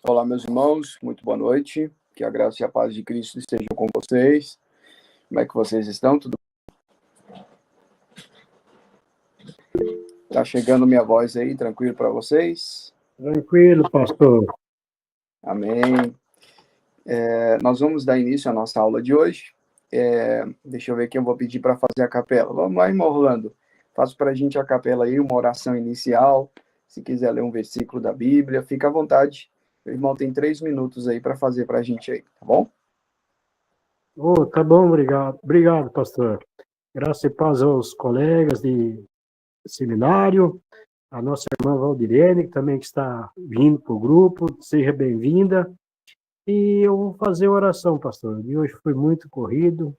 Olá, meus irmãos, muito boa noite. Que a graça e a paz de Cristo estejam com vocês. Como é que vocês estão? Tudo tá chegando minha voz aí, tranquilo para vocês? Tranquilo, pastor. Amém. Nós vamos dar início à nossa aula de hoje. Deixa eu ver quem eu vou pedir para fazer a capela. Vamos lá, irmão Orlando. Faça para a gente a capela aí, uma oração inicial. Se quiser ler um versículo da Bíblia, fica à vontade. O irmão tem 3 minutos aí para fazer para a gente aí, tá bom? Tá bom, obrigado. Obrigado, pastor. Graça e paz aos colegas de seminário, a nossa irmã Valdirene, que também está vindo para o grupo, seja bem-vinda. E eu vou fazer a oração, pastor. E hoje foi muito corrido,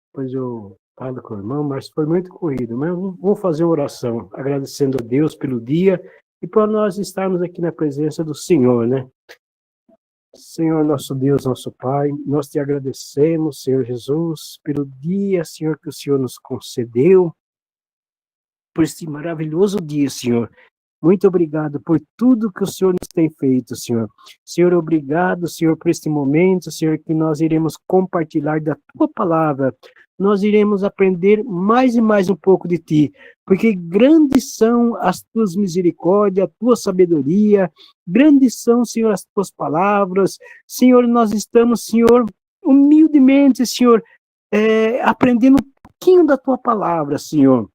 depois eu falo com o irmão, mas foi muito corrido. Mas eu vou fazer a oração, agradecendo a Deus pelo dia e por nós estarmos aqui na presença do Senhor, né? Senhor, nosso Deus, nosso Pai, nós te agradecemos, Senhor Jesus, pelo dia, Senhor, que o Senhor nos concedeu, por este maravilhoso dia, Senhor. Muito obrigado por tudo que o Senhor nos tem feito, Senhor. Senhor, obrigado, Senhor, por este momento, Senhor, que nós iremos compartilhar da Tua palavra. Nós iremos aprender mais e mais um pouco de Ti, porque grandes são as Tuas misericórdias, a Tua sabedoria, grandes são, Senhor, as Tuas palavras. Senhor, nós estamos, Senhor, humildemente, Senhor, aprendendo um pouquinho da Tua palavra, Senhor.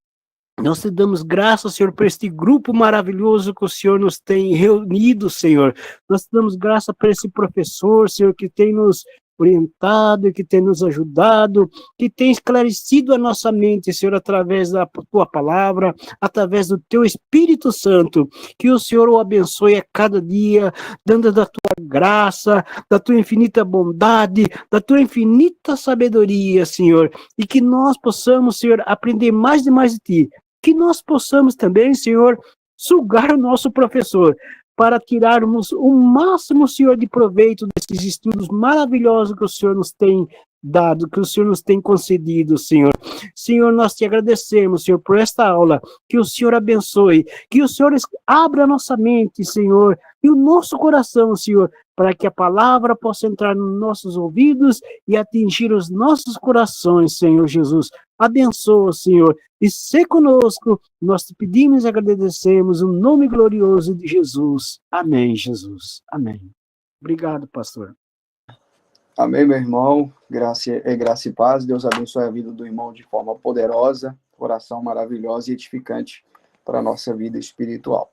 Nós te damos graças, Senhor, por este grupo maravilhoso que o Senhor nos tem reunido, Senhor. Nós te damos graças por esse professor, Senhor, que tem nos orientado, que tem nos ajudado, que tem esclarecido a nossa mente, Senhor, através da Tua palavra, através do Teu Espírito Santo. Que o Senhor o abençoe a cada dia, dando da Tua graça, da Tua infinita bondade, da Tua infinita sabedoria, Senhor. E que nós possamos, Senhor, aprender mais e mais de Ti. Que nós possamos também, Senhor, sugar o nosso professor, para tirarmos o máximo, Senhor, de proveito desses estudos maravilhosos que o Senhor nos tem dado, que o Senhor nos tem concedido, Senhor. Senhor, nós te agradecemos, Senhor, por esta aula, que o Senhor abençoe, que o Senhor abra a nossa mente, Senhor, e o nosso coração, Senhor, para que a palavra possa entrar nos nossos ouvidos e atingir os nossos corações, Senhor Jesus. Abençoa, Senhor, e se conosco, nós te pedimos e agradecemos o nome glorioso de Jesus. Amém, Jesus. Amém. Obrigado, pastor. Amém, meu irmão. Graça e paz. Deus abençoe a vida do irmão de forma poderosa, oração maravilhosa e edificante para a nossa vida espiritual.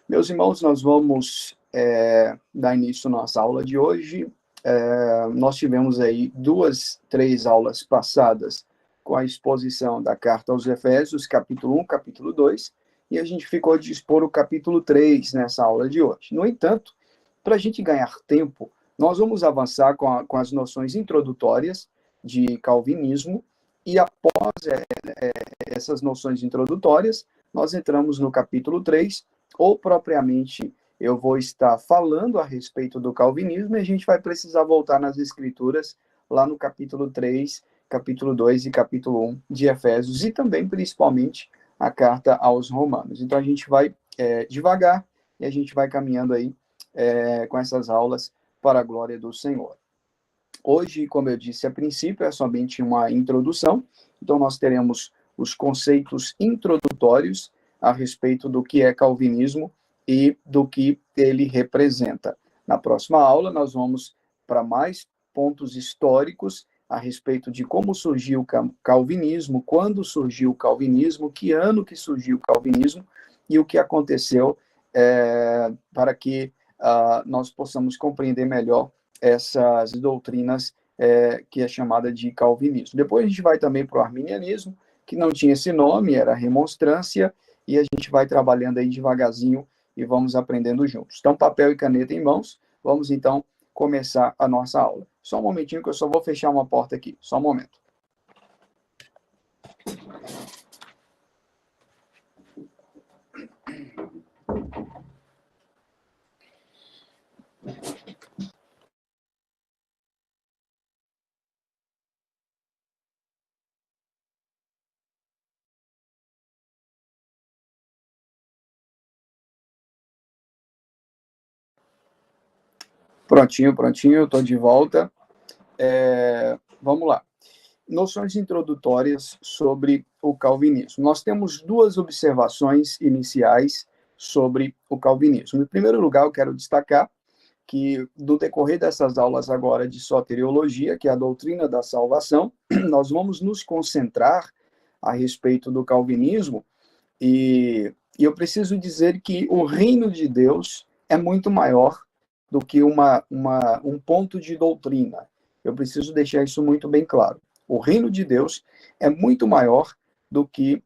Meus irmãos, nós vamos dar início à nossa aula de hoje. Nós tivemos aí 2, 3 aulas passadas com a exposição da carta aos Efésios, capítulo 1, capítulo 2, e a gente ficou de expor o capítulo 3 nessa aula de hoje. No entanto, para a gente ganhar tempo, nós vamos avançar com as noções introdutórias de calvinismo, e após essas noções introdutórias, nós entramos no capítulo 3, ou propriamente eu vou estar falando a respeito do calvinismo, e a gente vai precisar voltar nas escrituras, lá no capítulo 3, capítulo 2 e capítulo 1 de Efésios, e também, principalmente, a carta aos Romanos. Então, a gente vai devagar, e a gente vai caminhando aí com essas aulas para a glória do Senhor. Hoje, como eu disse a princípio, é somente uma introdução, então nós teremos os conceitos introdutórios a respeito do que é calvinismo e do que ele representa. Na próxima aula, nós vamos para mais pontos históricos a respeito de como surgiu o calvinismo, quando surgiu o calvinismo, que ano que surgiu o calvinismo e o que aconteceu para que nós possamos compreender melhor essas doutrinas que é chamada de calvinismo. Depois a gente vai também para o arminianismo, que não tinha esse nome, era remonstrância, e a gente vai trabalhando aí devagarzinho e vamos aprendendo juntos. Então, papel e caneta em mãos, vamos então começar a nossa aula. Só um momentinho que eu só vou fechar uma porta aqui, só um momento. Prontinho, estou de volta. Vamos lá. Noções introdutórias sobre o calvinismo. Nós temos duas observações iniciais sobre o calvinismo. Em primeiro lugar, eu quero destacar que, no decorrer dessas aulas agora de soteriologia, que é a doutrina da salvação, nós vamos nos concentrar a respeito do calvinismo, e eu preciso dizer que o reino de Deus é muito maior do que um ponto de doutrina. Eu preciso deixar isso muito bem claro. O reino de Deus é muito maior do que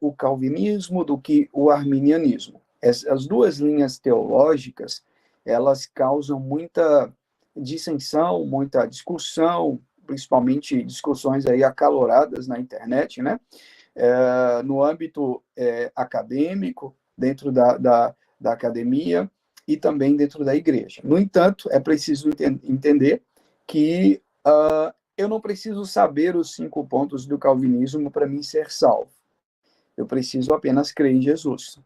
o calvinismo, do que o arminianismo. As duas linhas teológicas, elas causam muita dissensão, muita discussão, principalmente discussões aí acaloradas na internet, né? No âmbito acadêmico, dentro da academia e também dentro da igreja. No entanto, é preciso entender que eu não preciso saber os 5 pontos do calvinismo para mim ser salvo. Eu preciso apenas crer em Jesus.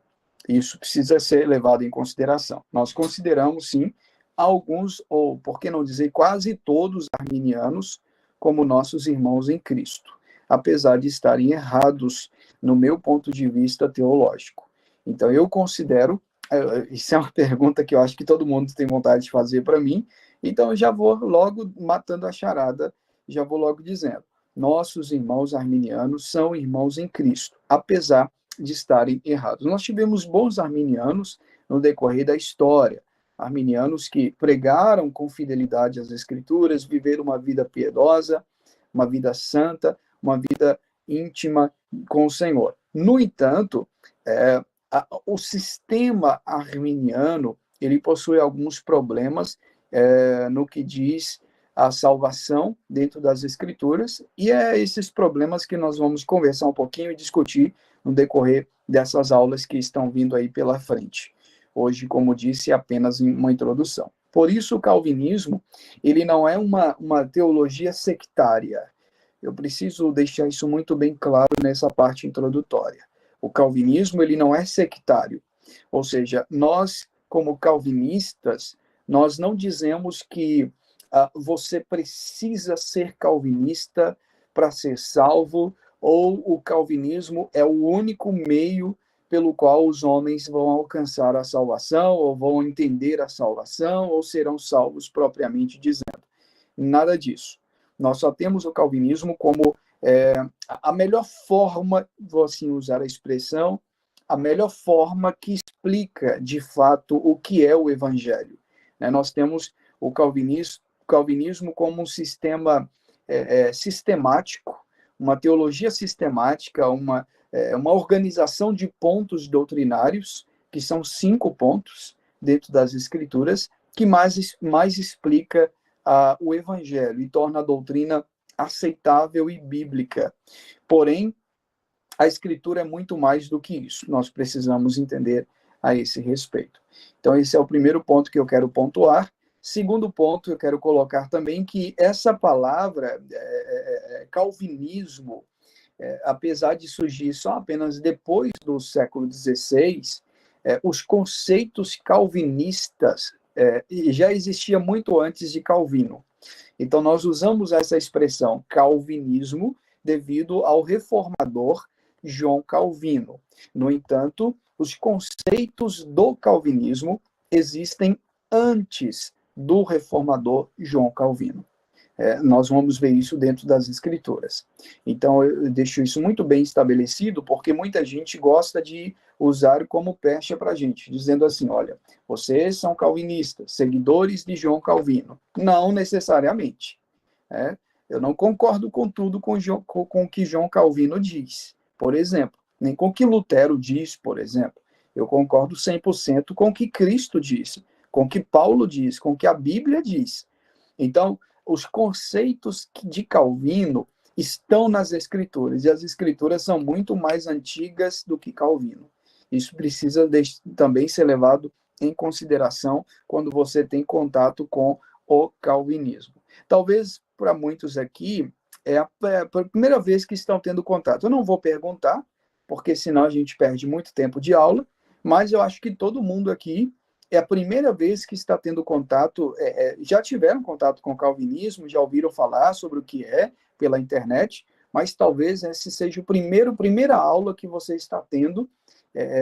Isso precisa ser levado em consideração. Nós consideramos, sim, alguns, ou por que não dizer quase todos, arminianos como nossos irmãos em Cristo, apesar de estarem errados no meu ponto de vista teológico. Então, eu considero, isso é uma pergunta que eu acho que todo mundo tem vontade de fazer para mim, então eu já vou logo matando a charada, já vou logo dizendo, nossos irmãos arminianos são irmãos em Cristo, apesar de estarem errados. Nós tivemos bons arminianos no decorrer da história, arminianos que pregaram com fidelidade as Escrituras, viveram uma vida piedosa, uma vida santa, uma vida íntima com o Senhor. No entanto, o sistema arminiano ele possui alguns problemas no que diz a salvação dentro das Escrituras, e é esses problemas que nós vamos conversar um pouquinho e discutir no decorrer dessas aulas que estão vindo aí pela frente. Hoje, como disse, é apenas uma introdução. Por isso, o calvinismo, ele não é uma teologia sectária. Eu preciso deixar isso muito bem claro nessa parte introdutória. O calvinismo, ele não é sectário. Ou seja, nós, como calvinistas, nós não dizemos que você precisa ser calvinista para ser salvo, ou o calvinismo é o único meio pelo qual os homens vão alcançar a salvação, ou vão entender a salvação, ou serão salvos propriamente dizendo. Nada disso. Nós só temos o calvinismo como a melhor forma, vou assim usar a expressão, a melhor forma que explica, de fato, o que é o evangelho. Nós temos o calvinismo como um sistema sistemático, uma teologia sistemática, uma organização de pontos doutrinários, que são 5 pontos dentro das Escrituras, que mais explica o Evangelho e torna a doutrina aceitável e bíblica. Porém, a Escritura é muito mais do que isso. Nós precisamos entender a esse respeito. Então, esse é o primeiro ponto que eu quero pontuar. Segundo ponto, eu quero colocar também que essa palavra, calvinismo, apesar de surgir só apenas depois do século XVI, os conceitos calvinistas já existiam muito antes de Calvino. Então, nós usamos essa expressão calvinismo devido ao reformador João Calvino. No entanto, os conceitos do calvinismo existem antes do reformador João Calvino. Nós vamos ver isso dentro das Escrituras. Então, eu deixo isso muito bem estabelecido, porque muita gente gosta de usar como pecha para a gente, dizendo assim, olha, vocês são calvinistas, seguidores de João Calvino. Não necessariamente. Eu não concordo com tudo com o que João Calvino diz, por exemplo, nem com o que Lutero diz, por exemplo. Eu concordo 100% com o que Cristo diz, com o que Paulo diz, com o que a Bíblia diz. Então, os conceitos de Calvino estão nas Escrituras, e as Escrituras são muito mais antigas do que Calvino. Isso precisa também ser levado em consideração quando você tem contato com o calvinismo. Talvez, para muitos aqui, é a primeira vez que estão tendo contato. Eu não vou perguntar, porque senão a gente perde muito tempo de aula, mas eu acho que todo mundo aqui é a primeira vez que está tendo contato, já tiveram contato com o calvinismo, já ouviram falar sobre o que é pela internet, mas talvez esse seja primeira aula que você está tendo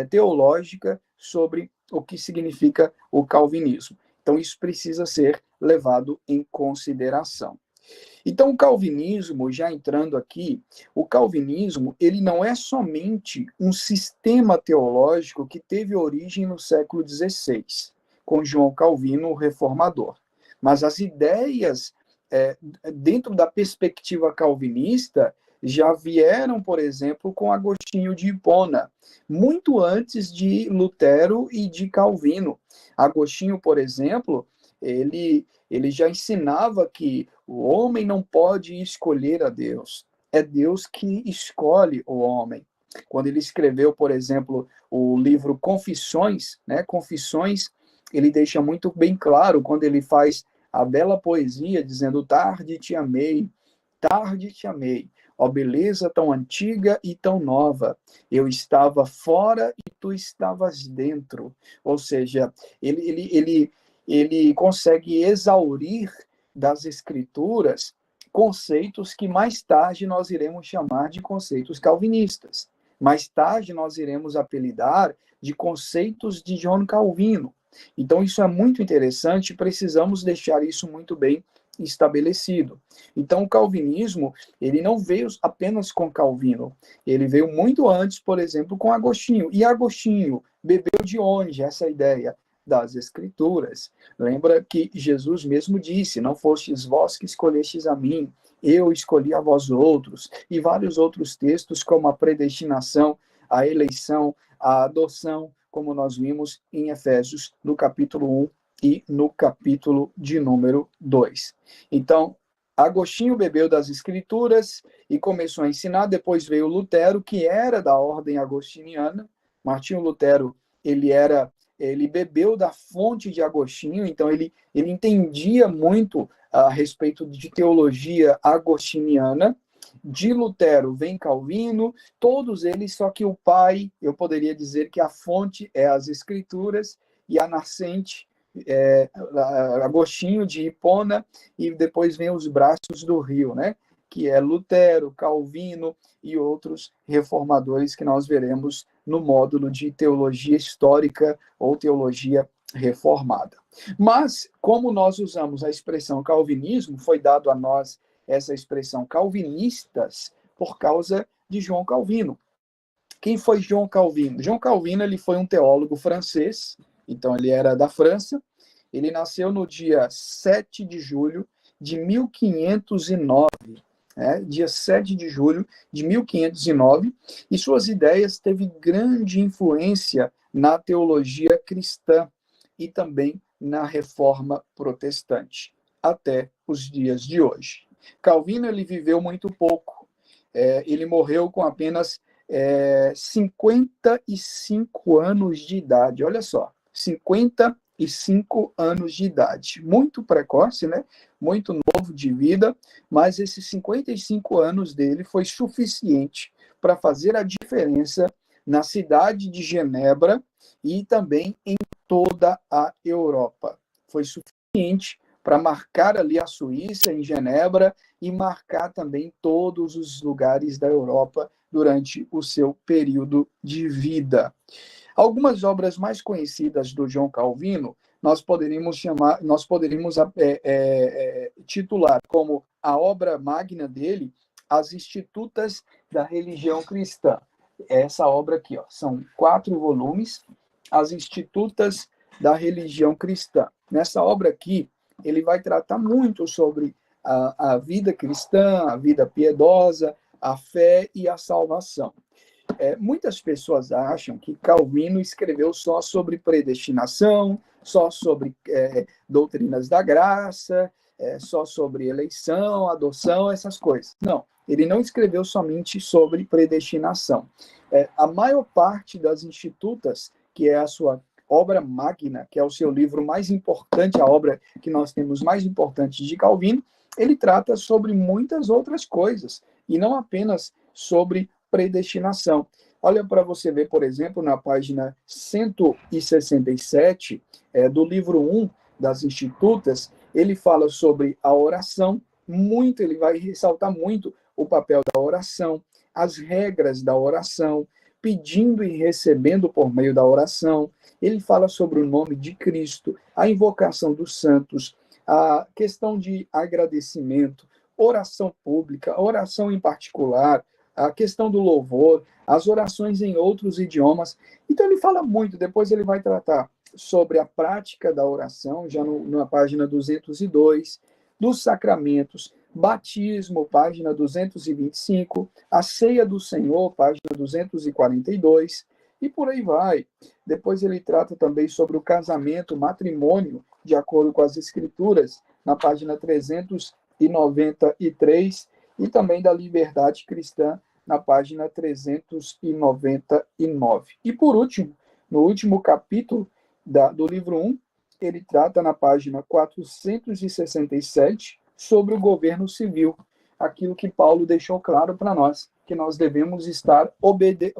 teológica sobre o que significa o calvinismo. Então, isso precisa ser levado em consideração. Então, o calvinismo, já entrando aqui, o calvinismo, ele não é somente um sistema teológico que teve origem no século XVI, com João Calvino, o reformador. Mas as ideias, dentro da perspectiva calvinista, já vieram, por exemplo, com Agostinho de Hipona, muito antes de Lutero e de Calvino. Agostinho, por exemplo, ele já ensinava que o homem não pode escolher a Deus, é Deus que escolhe o homem. Quando ele escreveu, por exemplo, o livro Confissões, né, Confissões, ele deixa muito bem claro, quando ele faz a bela poesia, dizendo: tarde te amei, ó beleza tão antiga e tão nova, eu estava fora e tu estavas dentro. Ou seja, ele consegue exaurir das escrituras conceitos que mais tarde nós iremos chamar de conceitos calvinistas. Mais tarde nós iremos apelidar de conceitos de João Calvino. Então isso é muito interessante, precisamos deixar isso muito bem estabelecido. Então o calvinismo, ele não veio apenas com Calvino, ele veio muito antes, por exemplo, com Agostinho. E Agostinho bebeu de onde essa ideia? Das Escrituras. Lembra que Jesus mesmo disse: não fostes vós que escolhestes a mim, eu escolhi a vós outros. E vários outros textos, como a predestinação, a eleição, a adoção, como nós vimos em Efésios, no capítulo 1 e no capítulo de número 2. Então, Agostinho bebeu das Escrituras e começou a ensinar. Depois veio Lutero, que era da ordem agostiniana. Martinho Lutero, ele bebeu da fonte de Agostinho, então ele entendia muito a respeito de teologia agostiniana. De Lutero vem Calvino, todos eles, só que o pai, eu poderia dizer que a fonte é as Escrituras, e a nascente Agostinho de Hipona, e depois vem os braços do rio, né? Que é Lutero, Calvino e outros reformadores que nós veremos no módulo de teologia histórica ou teologia reformada. Mas, como nós usamos a expressão calvinismo, foi dado a nós essa expressão calvinistas por causa de João Calvino. Quem foi João Calvino? João Calvino, ele foi um teólogo francês, então ele era da França. Ele nasceu no dia 7 de julho de 1509, dia 7 de julho de 1509, e suas ideias teve grande influência na teologia cristã e também na reforma protestante, até os dias de hoje. Calvino, ele viveu muito pouco, ele morreu com apenas 55 anos de idade, olha só, 55 anos de idade, muito precoce, né? Muito novo de vida, mas esses 55 anos dele foi suficiente para fazer a diferença na cidade de Genebra e também em toda a Europa. Foi suficiente para marcar ali a Suíça, em Genebra, e marcar também todos os lugares da Europa durante o seu período de vida. Algumas obras mais conhecidas do João Calvino, nós poderíamos titular como a obra magna dele, As Institutas da Religião Cristã. Essa obra aqui, são 4 volumes, As Institutas da Religião Cristã. Nessa obra aqui, ele vai tratar muito sobre a vida cristã, a vida piedosa, a fé e a salvação. Muitas pessoas acham que Calvino escreveu só sobre predestinação, só sobre doutrinas da graça, só sobre eleição, adoção, essas coisas. Não, ele não escreveu somente sobre predestinação. A maior parte das Institutas, que é a sua obra magna, que é o seu livro mais importante, a obra que nós temos mais importante de Calvino, ele trata sobre muitas outras coisas, e não apenas sobre predestinação. Olha para você ver, por exemplo, na página 167 do livro 1 das Institutas, ele fala sobre a oração, muito, ele vai ressaltar muito o papel da oração, as regras da oração, pedindo e recebendo por meio da oração. Ele fala sobre o nome de Cristo, a invocação dos santos, a questão de agradecimento, oração pública, oração em particular, a questão do louvor, as orações em outros idiomas. Então ele fala muito, depois ele vai tratar sobre a prática da oração, já na página 202, dos sacramentos, batismo, página 225, a ceia do Senhor, página 242, e por aí vai. Depois ele trata também sobre o casamento, matrimônio, de acordo com as escrituras, na página 393, e também da liberdade cristã, na página 399. E por último, no último capítulo do livro 1, ele trata na página 467 sobre o governo civil, aquilo que Paulo deixou claro para nós, que nós devemos estar obedientes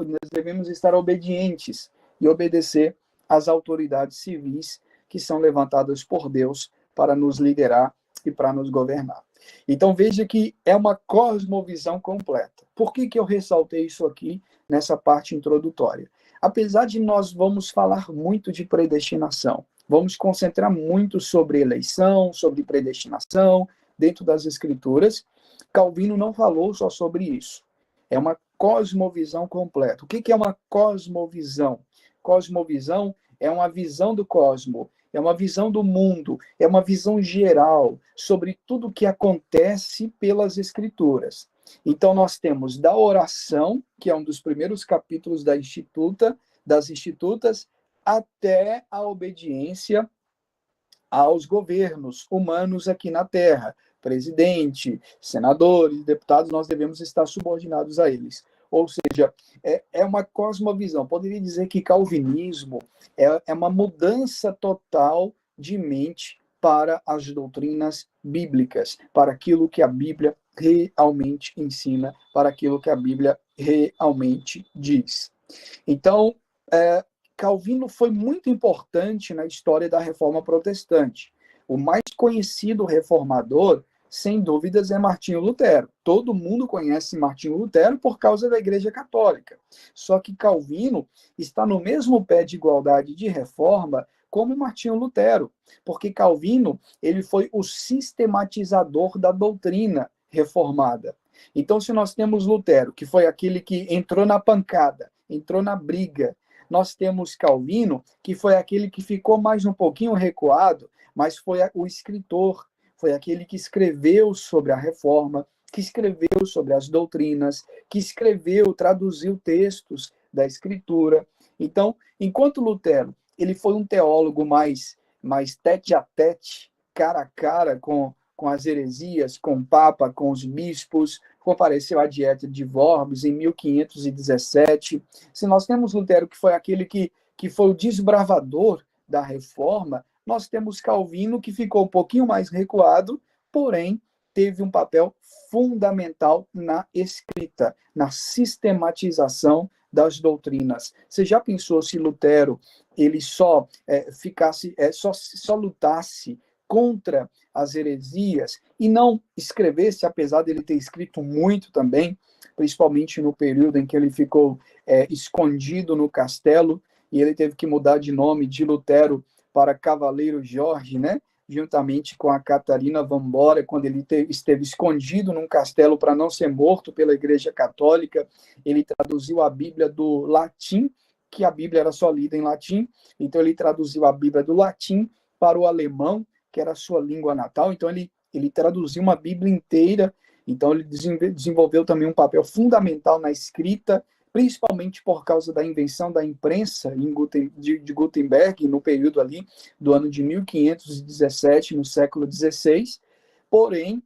e obedecer às autoridades civis que são levantadas por Deus para nos liderar e para nos governar. Então veja que é uma cosmovisão completa. Por que eu ressaltei isso aqui nessa parte introdutória? Apesar de nós vamos falar muito de predestinação, vamos concentrar muito sobre eleição, sobre predestinação, dentro das escrituras, Calvino não falou só sobre isso. É uma cosmovisão completa. O que é uma cosmovisão? Cosmovisão é uma visão do cosmo, é uma visão do mundo, é uma visão geral sobre tudo o que acontece pelas escrituras. Então, nós temos da oração, que é um dos primeiros capítulos das Institutas, até a obediência aos governos humanos aqui na Terra. Presidente, senadores, deputados, nós devemos estar subordinados a eles. Ou seja, é uma cosmovisão. Poderia dizer que calvinismo é uma mudança total de mente para as doutrinas bíblicas, para aquilo que a Bíblia realmente ensina, para aquilo que a Bíblia realmente diz. Então, Calvino foi muito importante na história da Reforma Protestante. O mais conhecido reformador, sem dúvidas, é Martinho Lutero. Todo mundo conhece Martinho Lutero por causa da Igreja Católica. Só que Calvino está no mesmo pé de igualdade de reforma como Martinho Lutero, porque Calvino ele foi o sistematizador da doutrina reformada. Então, se nós temos Lutero, que foi aquele que entrou na pancada, entrou na briga, nós temos Calvino, que foi aquele que ficou mais um pouquinho recuado, mas foi o escritor, foi aquele que escreveu sobre a reforma, que escreveu sobre as doutrinas, que escreveu, traduziu textos da escritura. Então, enquanto Lutero, ele foi um teólogo mais tete a tete, cara a cara com as heresias, com o Papa, com os bispos, compareceu à Dieta de Worms em 1517. Se nós temos Lutero, que foi aquele que foi o desbravador da reforma, nós temos Calvino, que ficou um pouquinho mais recuado, porém teve um papel fundamental na escrita, na sistematização das doutrinas. Você já pensou se Lutero ele só lutasse contra as heresias e não escrevesse, apesar dele ter escrito muito também, principalmente no período em que ele ficou escondido no castelo e ele teve que mudar de nome de Lutero para Cavaleiro Jorge, né? Juntamente com a Catarina Vambora, quando ele esteve escondido num castelo para não ser morto pela Igreja Católica, ele traduziu a Bíblia do latim, que a Bíblia era só lida em latim, então ele traduziu a Bíblia do latim para o alemão, que era a sua língua natal, então ele traduziu uma Bíblia inteira, então ele desenvolveu também um papel fundamental na escrita, principalmente por causa da invenção da imprensa de Gutenberg, no período ali do ano de 1517, no século XVI. Porém,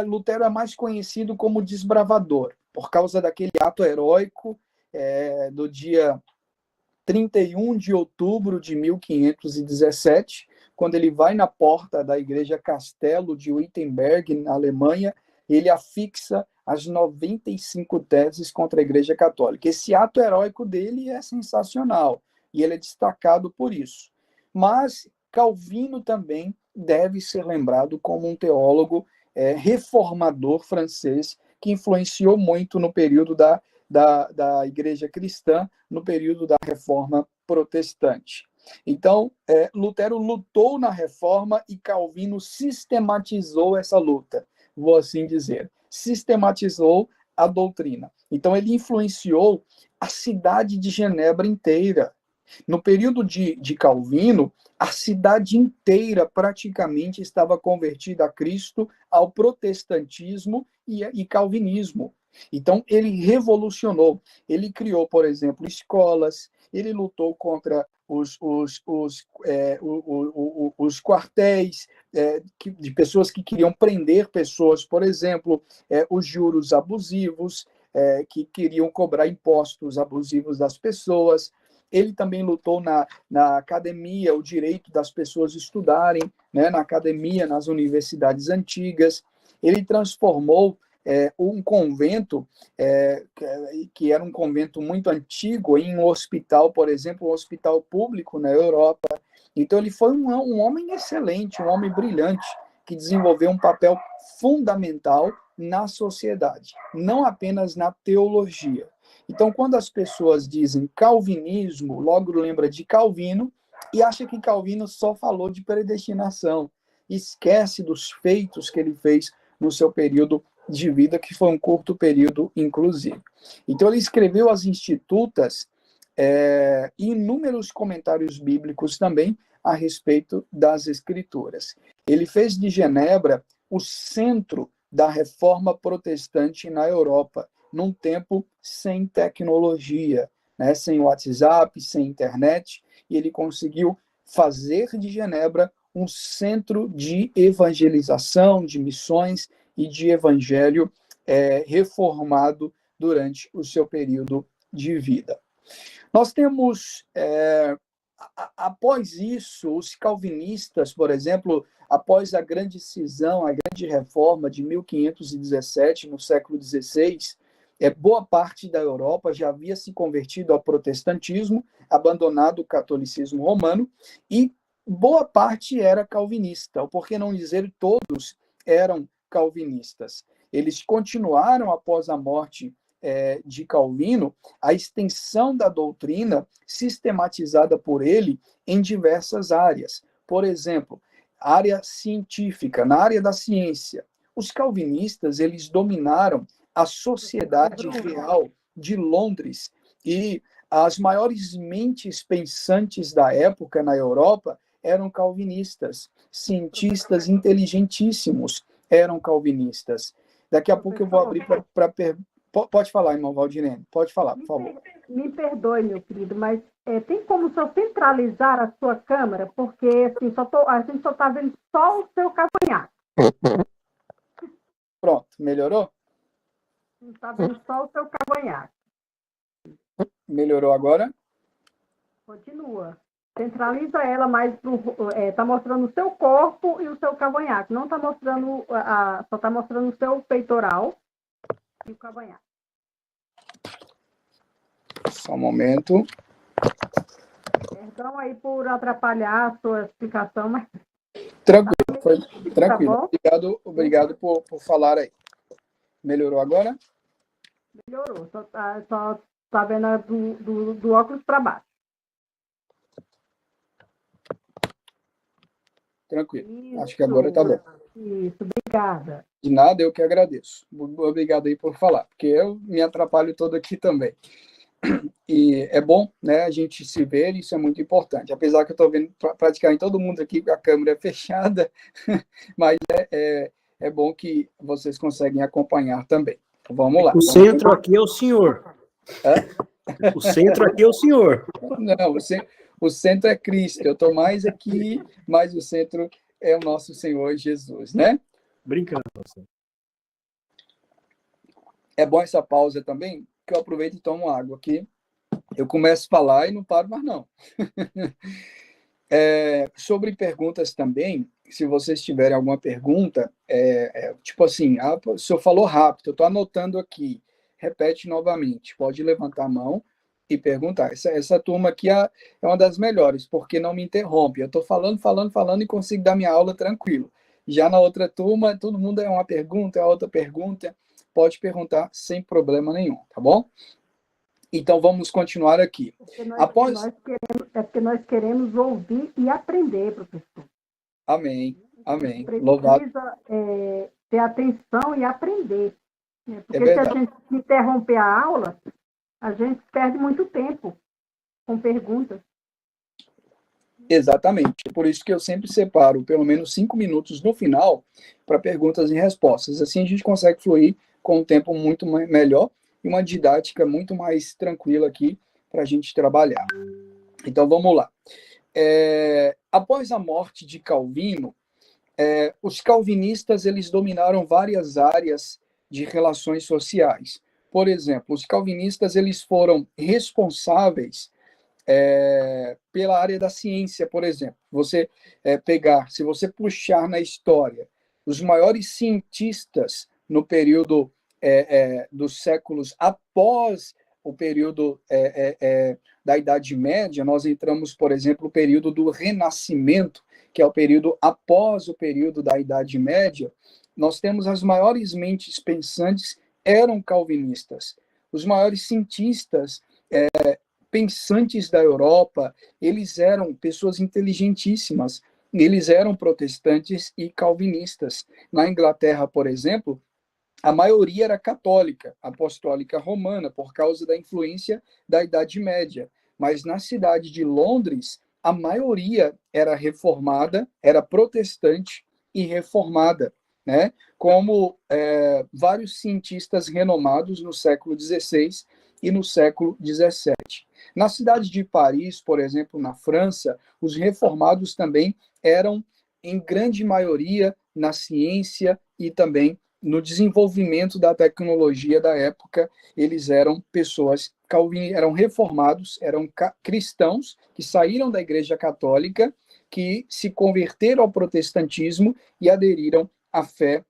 Lutero é mais conhecido como desbravador, por causa daquele ato heróico do dia 31 de outubro de 1517, quando ele vai na porta da igreja Castelo de Wittenberg, na Alemanha, ele afixa as 95 teses contra a Igreja Católica. Esse ato heróico dele é sensacional, e ele é destacado por isso. Mas Calvino também deve ser lembrado como um teólogo reformador francês, que influenciou muito no período da Igreja Cristã, no período da Reforma Protestante. Então, Lutero lutou na Reforma e Calvino sistematizou essa luta, vou assim dizer. Sistematizou a doutrina. Então, ele influenciou a cidade de Genebra inteira. No período de Calvino, a cidade inteira praticamente estava convertida a Cristo, ao protestantismo e calvinismo. Então, ele revolucionou. Ele criou, por exemplo, escolas, ele lutou contra os quartéis de pessoas que queriam prender pessoas, por exemplo, os juros abusivos, que queriam cobrar impostos abusivos das pessoas. Ele também lutou na academia, o direito das pessoas estudarem, né, na academia, nas universidades antigas. Ele transformou um convento, que era um convento muito antigo, em um hospital, por exemplo, um hospital público na Europa. Então, ele foi um homem excelente, um homem brilhante, que desenvolveu um papel fundamental na sociedade, não apenas na teologia. Então, quando as pessoas dizem calvinismo, logo lembra de Calvino e acha que Calvino só falou de predestinação. Esquece dos feitos que ele fez no seu período de vida, que foi um curto período, inclusive. Então, ele escreveu as Institutas e inúmeros comentários bíblicos também a respeito das Escrituras. Ele fez de Genebra o centro da reforma protestante na Europa, num tempo sem tecnologia, né, sem WhatsApp, sem internet, e ele conseguiu fazer de Genebra um centro de evangelização, de missões e de evangelho reformado durante o seu período de vida. Nós temos, após isso, os calvinistas, por exemplo, após a grande cisão, a grande reforma de 1517, no século XVI, boa parte da Europa já havia se convertido ao protestantismo, abandonado o catolicismo romano, e boa parte era calvinista, ou por que não dizer todos eram calvinistas. Eles continuaram, após a morte de Calvino, a extensão da doutrina sistematizada por ele em diversas áreas. Por exemplo, área científica, na área da ciência. Os calvinistas, eles dominaram a sociedade real de Londres, e as maiores mentes pensantes da época na Europa eram calvinistas. Cientistas inteligentíssimos eram calvinistas. Daqui a pouco eu vou abrir para perguntas. Pode falar, irmão Valdirene, pode falar, por favor. Me perdoe, meu querido, mas tem como só centralizar a sua câmera? Porque assim, a gente só está vendo só o seu cavanhaque. Pronto, melhorou? Está vendo só o seu cavanhaque. Melhorou agora? Continua. Centraliza ela mais está mostrando o seu corpo e o seu cavanhaque. Não está mostrando só está mostrando o seu peitoral e o cavanhaque. Só um momento. Perdão aí por atrapalhar a sua explicação, mas Tranquilo, foi tranquilo. Tá Obrigado por falar aí. Melhorou agora? melhorou. Só tá vendo do óculos para baixo. Tranquilo. Isso, acho que agora está bom. Isso, obrigada. De nada, eu que agradeço. Obrigado aí por falar, porque eu me atrapalho todo aqui também. E é bom, né, a gente se ver, isso é muito importante. Apesar que eu estou vendo praticamente todo mundo aqui com a câmera fechada, mas é bom que vocês conseguem acompanhar também. Vamos lá. O centro aqui é o senhor. O centro aqui é o senhor. Não, o centro é Cristo. Eu estou mais aqui, mas o centro é o nosso Senhor Jesus, né? Brincando. Você. É bom essa pausa também, que eu aproveito e tomo água aqui. Eu começo a falar e não paro mais, não. Sobre perguntas também, se vocês tiverem alguma pergunta, tipo assim, o senhor falou rápido, eu estou anotando aqui, repete novamente, pode levantar a mão e perguntar. Essa turma aqui é uma das melhores, porque não me interrompe. Eu estou falando e consigo dar minha aula tranquilo. Já na outra turma, todo mundo é uma pergunta, é outra pergunta. Pode perguntar sem problema nenhum, tá bom? Então, vamos continuar aqui. Porque nós queremos ouvir e aprender, professor. Amém, amém. Precisa ter atenção e aprender. Porque se a gente interromper a aula, a gente perde muito tempo com perguntas. Exatamente. Por isso que eu sempre separo pelo menos 5 minutos no final para perguntas e respostas. Assim a gente consegue fluir com um tempo muito melhor e uma didática muito mais tranquila aqui para a gente trabalhar. Então vamos lá. Após a morte de Calvino, os calvinistas eles dominaram várias áreas de relações sociais. Por exemplo, os calvinistas eles foram responsáveis pela área da ciência, por exemplo. Se você puxar na história, os maiores cientistas no período dos séculos após o período da Idade Média, nós entramos, por exemplo, no período do Renascimento, que é o período após o período da Idade Média, nós temos as maiores mentes pensantes eram calvinistas. Os maiores cientistas pensantes da Europa, eles eram pessoas inteligentíssimas, eles eram protestantes e calvinistas. Na Inglaterra, por exemplo, a maioria era católica, apostólica romana, por causa da influência da Idade Média. Mas na cidade de Londres, a maioria era reformada, era protestante e reformada, né? Como vários cientistas renomados no século XVI e no século XVII. Na cidade de Paris, por exemplo, na França, os reformados também eram, em grande maioria, na ciência e também no desenvolvimento da tecnologia da época. Eles eram pessoas eram reformados, eram cristãos que saíram da Igreja Católica, que se converteram ao protestantismo e aderiram à fé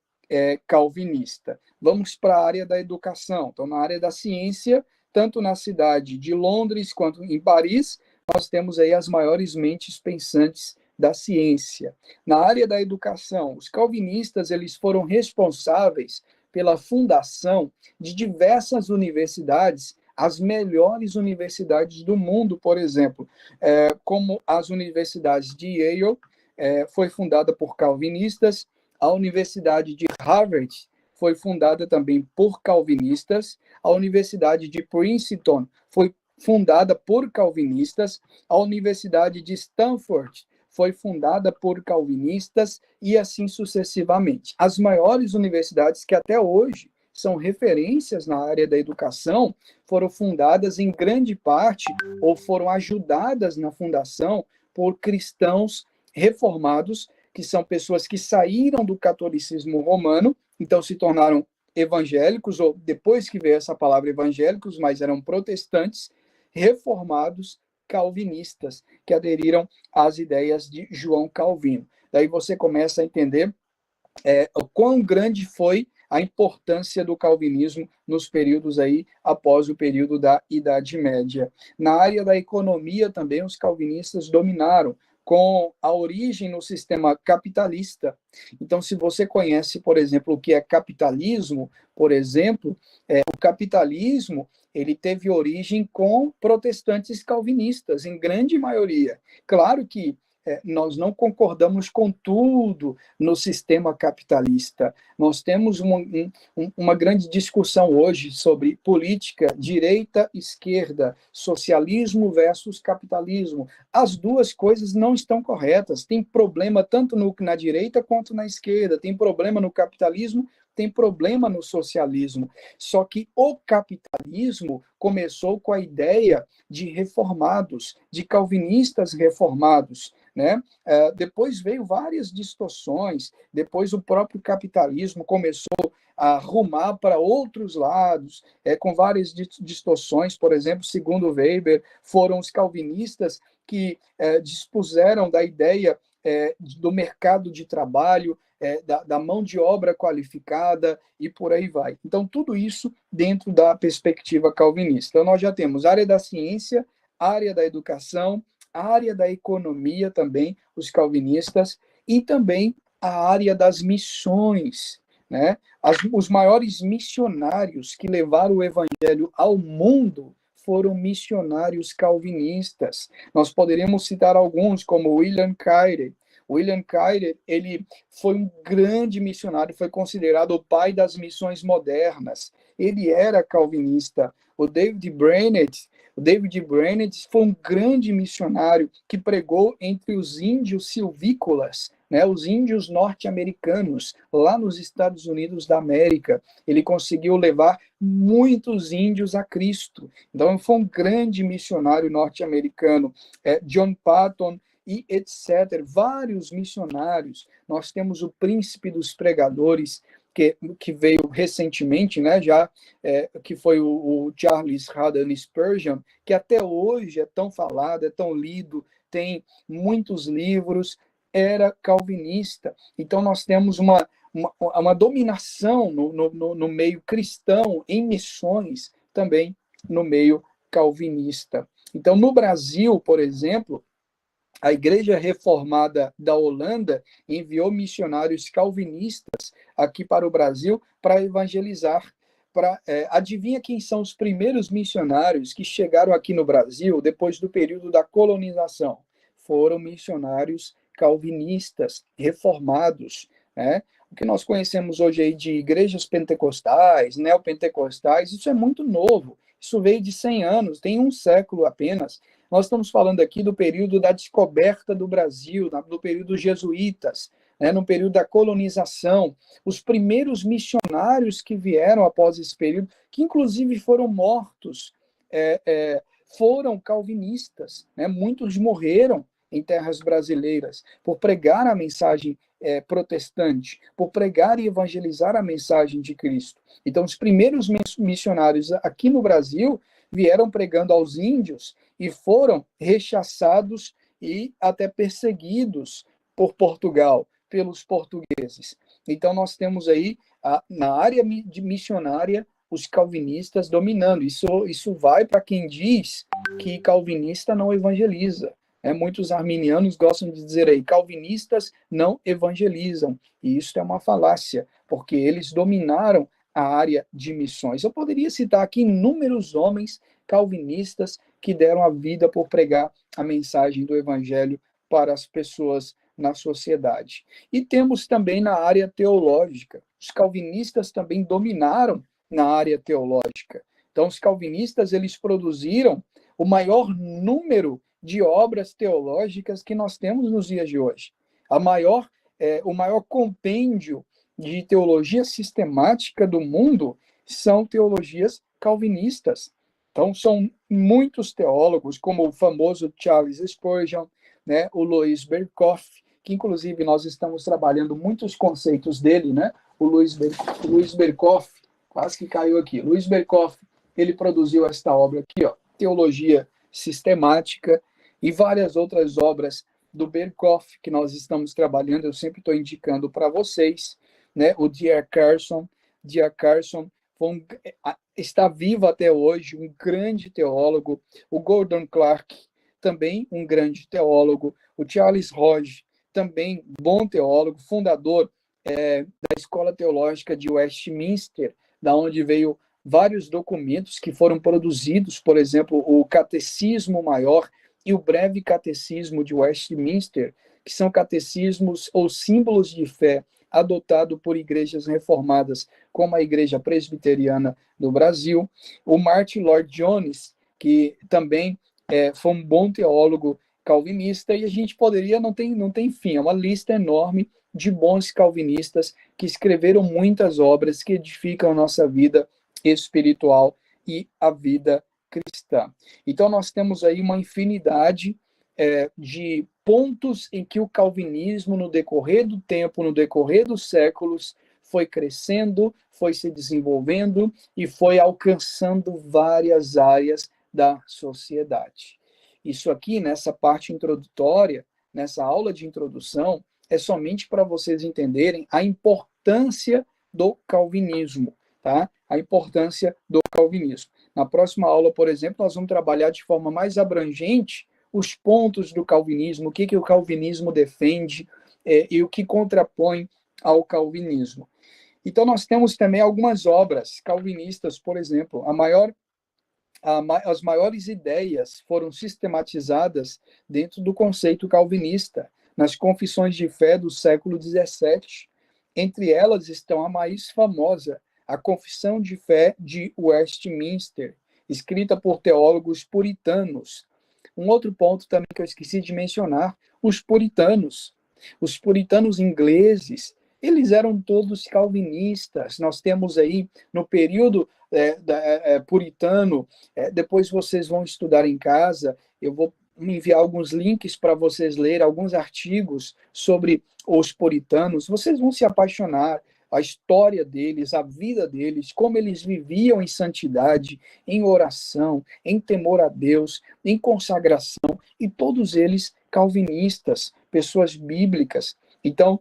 calvinista. Vamos para a área da educação. Então, na área da ciência, tanto na cidade de Londres quanto em Paris, nós temos aí as maiores mentes pensantes da ciência. Na área da educação, os calvinistas eles foram responsáveis pela fundação de diversas universidades, as melhores universidades do mundo, por exemplo, como as universidades de Yale, foi fundada por calvinistas, a Universidade de Harvard foi fundada também por calvinistas, a Universidade de Princeton foi fundada por calvinistas, a Universidade de Stanford foi fundada por calvinistas e assim sucessivamente. As maiores universidades que até hoje são referências na área da educação foram fundadas em grande parte ou foram ajudadas na fundação por cristãos reformados, que são pessoas que saíram do catolicismo romano, então se tornaram evangélicos, ou depois que veio essa palavra evangélicos, mas eram protestantes, reformados, calvinistas, que aderiram às ideias de João Calvino. Daí você começa a entender o quão grande foi a importância do calvinismo nos períodos aí após o período da Idade Média. Na área da economia também os calvinistas dominaram, com a origem no sistema capitalista. Então, se você conhece, por exemplo, o que é capitalismo, por exemplo, o capitalismo ele teve origem com protestantes calvinistas, em grande maioria. Claro que nós não concordamos com tudo no sistema capitalista. Nós temos uma grande discussão hoje sobre política, direita, esquerda, socialismo versus capitalismo. As duas coisas não estão corretas. Tem problema tanto na direita quanto na esquerda. Tem problema no capitalismo, tem problema no socialismo. Só que o capitalismo começou com a ideia de reformados, de calvinistas reformados, né? Depois veio várias distorções, depois o próprio capitalismo começou a rumar para outros lados, com várias distorções. Por exemplo, segundo Weber, foram os calvinistas que dispuseram da ideia do mercado de trabalho, da mão de obra qualificada e por aí vai. Então, tudo isso dentro da perspectiva calvinista. Então, nós já temos a área da ciência, a área da educação, a área da economia também, os calvinistas, e também a área das missões, né? Os maiores missionários que levaram o evangelho ao mundo foram missionários calvinistas. Nós poderíamos citar alguns, como William Carey. William Carey, ele foi um grande missionário, foi considerado o pai das missões modernas. Ele era calvinista. O David Brainerd foi um grande missionário que pregou entre os índios silvícolas, né, os índios norte-americanos, lá nos Estados Unidos da América. Ele conseguiu levar muitos índios a Cristo. Então, foi um grande missionário norte-americano. John Patton e etc. Vários missionários. Nós temos o príncipe dos pregadores, que veio recentemente, né, que foi o Charles Haddon Spurgeon, que até hoje é tão falado, é tão lido, tem muitos livros, era calvinista. Então, nós temos uma dominação no meio cristão, em missões, também no meio calvinista. Então, no Brasil, por exemplo, a Igreja Reformada da Holanda enviou missionários calvinistas aqui para o Brasil para evangelizar. Adivinha quem são os primeiros missionários que chegaram aqui no Brasil depois do período da colonização? Foram missionários calvinistas, reformados, né? O que nós conhecemos hoje aí de igrejas pentecostais, neopentecostais, isso é muito novo. Isso veio de 100 anos, tem um século apenas. Nós estamos falando aqui do período da descoberta do Brasil, do período dos jesuítas, né, no período da colonização. Os primeiros missionários que vieram após esse período, que inclusive foram mortos, foram calvinistas, né? Muitos morreram em terras brasileiras por pregar a mensagem protestante, por pregar e evangelizar a mensagem de Cristo. Então, os primeiros missionários aqui no Brasil vieram pregando aos índios e foram rechaçados e até perseguidos por Portugal, pelos portugueses. Então, nós temos aí, na área missionária, os calvinistas dominando. Isso vai para quem diz que calvinista não evangeliza. Muitos arminianos gostam de dizer aí, calvinistas não evangelizam. E isso é uma falácia, porque eles dominaram a área de missões. Eu poderia citar aqui inúmeros homens calvinistas que deram a vida por pregar a mensagem do evangelho para as pessoas na sociedade. E temos também na área teológica. Os calvinistas também dominaram na área teológica. Então, os calvinistas, eles produziram o maior número de obras teológicas que nós temos nos dias de hoje. O maior compêndio de teologia sistemática do mundo são teologias calvinistas. Então, são muitos teólogos, como o famoso Charles Spurgeon, né, o Louis Berkhof, que inclusive nós estamos trabalhando muitos conceitos dele, né? O Louis Berkhof, quase que caiu aqui. Louis Berkhof, ele produziu esta obra aqui, ó, Teologia Sistemática, e várias outras obras do Berkhof que nós estamos trabalhando, eu sempre estou indicando para vocês, né? O D.A. Carson está vivo até hoje, um grande teólogo. O Gordon Clark, também um grande teólogo. O Charles Hodge, também bom teólogo, fundador da Escola Teológica de Westminster, da onde veio vários documentos que foram produzidos, por exemplo, o Catecismo Maior e o Breve Catecismo de Westminster, que são catecismos ou símbolos de fé adotado por igrejas reformadas, como a Igreja Presbiteriana do Brasil. O Martin Lloyd Jones, que também foi um bom teólogo calvinista, e a gente poderia, não tem fim, é uma lista enorme de bons calvinistas que escreveram muitas obras que edificam a nossa vida espiritual e a vida cristã. Então, nós temos aí uma infinidade de pontos em que o calvinismo, no decorrer do tempo, no decorrer dos séculos, foi crescendo, foi se desenvolvendo e foi alcançando várias áreas da sociedade. Isso aqui, nessa parte introdutória, nessa aula de introdução é somente para vocês entenderem a importância do calvinismo, tá? A importância do calvinismo. Na próxima aula, por exemplo, nós vamos trabalhar de forma mais abrangente os pontos do calvinismo, o que o calvinismo defende e o que contrapõe ao calvinismo. Então, nós temos também algumas obras calvinistas, por exemplo, as maiores ideias foram sistematizadas dentro do conceito calvinista, nas confissões de fé do século XVII. Entre elas estão a mais famosa, a Confissão de Fé de Westminster, escrita por teólogos puritanos. Um outro ponto também que eu esqueci de mencionar, os puritanos. Os puritanos ingleses, eles eram todos calvinistas. Nós temos aí, no período puritano, depois vocês vão estudar em casa, eu vou enviar alguns links para vocês lerem, alguns artigos sobre os puritanos, vocês vão se apaixonar, a história deles, a vida deles, como eles viviam em santidade, em oração, em temor a Deus, em consagração, e todos eles calvinistas, pessoas bíblicas. Então,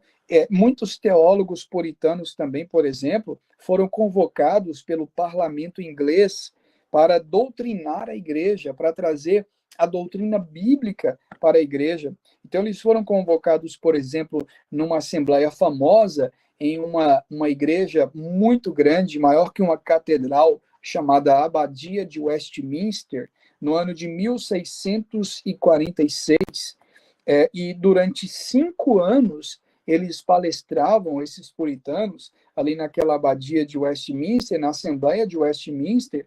muitos teólogos puritanos também, por exemplo, foram convocados pelo parlamento inglês para doutrinar a igreja, para trazer a doutrina bíblica para a igreja. Então, eles foram convocados, por exemplo, numa assembleia famosa, em uma igreja muito grande, maior que uma catedral, chamada Abadia de Westminster, no ano de 1646. E durante 5 anos, eles palestravam, esses puritanos, ali naquela abadia de Westminster, na Assembleia de Westminster,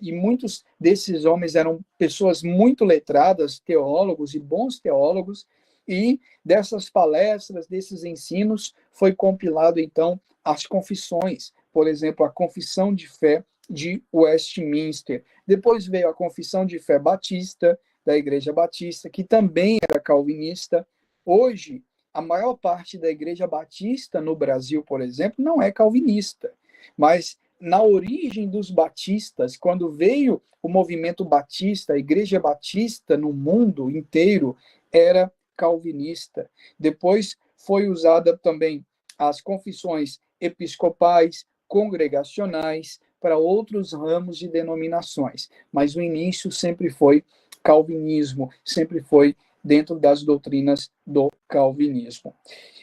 e muitos desses homens eram pessoas muito letradas, teólogos e bons teólogos, e dessas palestras, desses ensinos, foi compilado, então, as confissões. Por exemplo, a Confissão de Fé de Westminster. Depois veio a Confissão de Fé Batista, da Igreja Batista, que também era calvinista. Hoje, a maior parte da Igreja Batista no Brasil, por exemplo, não é calvinista. Mas na origem dos batistas, quando veio o movimento batista, a Igreja Batista no mundo inteiro era calvinista. Depois foi usada também as confissões episcopais, congregacionais, para outros ramos de denominações. Mas o início sempre foi calvinismo, sempre foi dentro das doutrinas do calvinismo.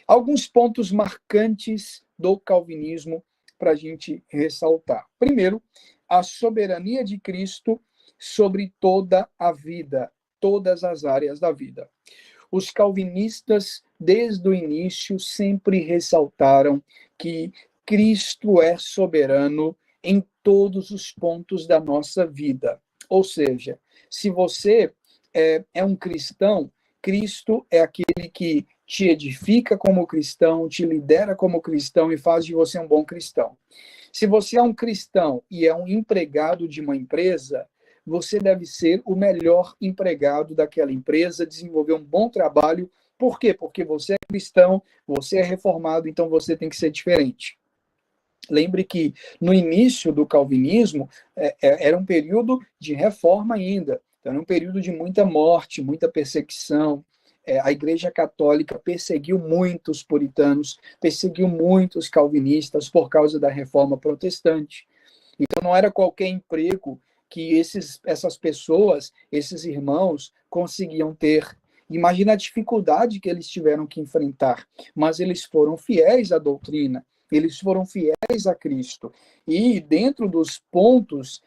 Alguns pontos marcantes do calvinismo para a gente ressaltar. Primeiro, a soberania de Cristo sobre toda a vida, todas as áreas da vida. Os calvinistas, desde o início, sempre ressaltaram que Cristo é soberano em todos os pontos da nossa vida. Ou seja, se você é um cristão, Cristo é aquele que te edifica como cristão, te lidera como cristão e faz de você um bom cristão. Se você é um cristão e é um empregado de uma empresa, você deve ser o melhor empregado daquela empresa, desenvolver um bom trabalho. Por quê? Porque você é cristão, você é reformado, então você tem que ser diferente. Lembre que no início do calvinismo era um período de reforma ainda, então era um período de muita morte, muita perseguição. A Igreja Católica perseguiu muitos puritanos, perseguiu muitos calvinistas por causa da reforma protestante. Então não era qualquer emprego que essas pessoas, esses irmãos, conseguiam ter. Imagina a dificuldade que eles tiveram que enfrentar, mas eles foram fiéis à doutrina, eles foram fiéis a Cristo. E dentro dos pontos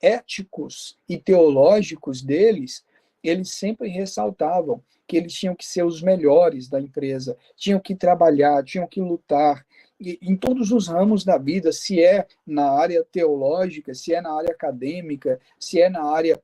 éticos e teológicos deles, eles sempre ressaltavam que eles tinham que ser os melhores da empresa, tinham que trabalhar, tinham que lutar, em todos os ramos da vida, se é na área teológica, se é na área acadêmica, se é na área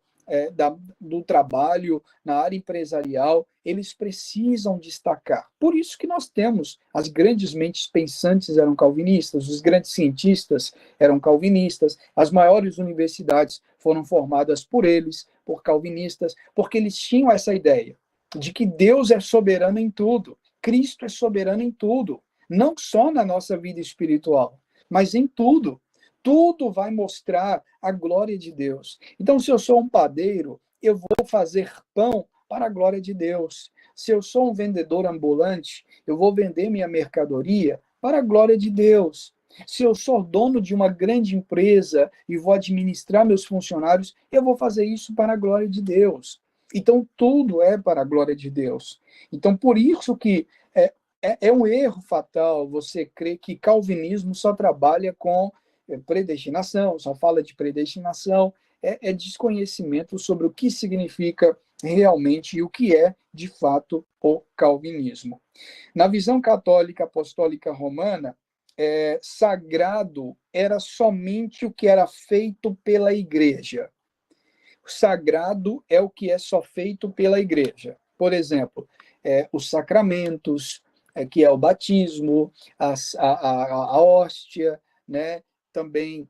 do trabalho, na área empresarial, eles precisam destacar. Por isso que nós temos as grandes mentes pensantes eram calvinistas, os grandes cientistas eram calvinistas, as maiores universidades foram formadas por eles, por calvinistas, porque eles tinham essa ideia de que Deus é soberano em tudo, Cristo é soberano em tudo, não só na nossa vida espiritual, mas em tudo. Tudo vai mostrar a glória de Deus. Então, se eu sou um padeiro, eu vou fazer pão para a glória de Deus. Se eu sou um vendedor ambulante, eu vou vender minha mercadoria para a glória de Deus. Se eu sou dono de uma grande empresa e vou administrar meus funcionários, eu vou fazer isso para a glória de Deus. Então, tudo é para a glória de Deus. Então, por isso que é um erro fatal você crer que calvinismo só trabalha com predestinação, só fala de predestinação, é desconhecimento sobre o que significa realmente e o que é, de fato, o calvinismo. Na visão católica apostólica romana, sagrado era somente o que era feito pela igreja. Sagrado é o que é só feito pela igreja. Por exemplo, os sacramentos, que é o batismo, a hóstia, né? Também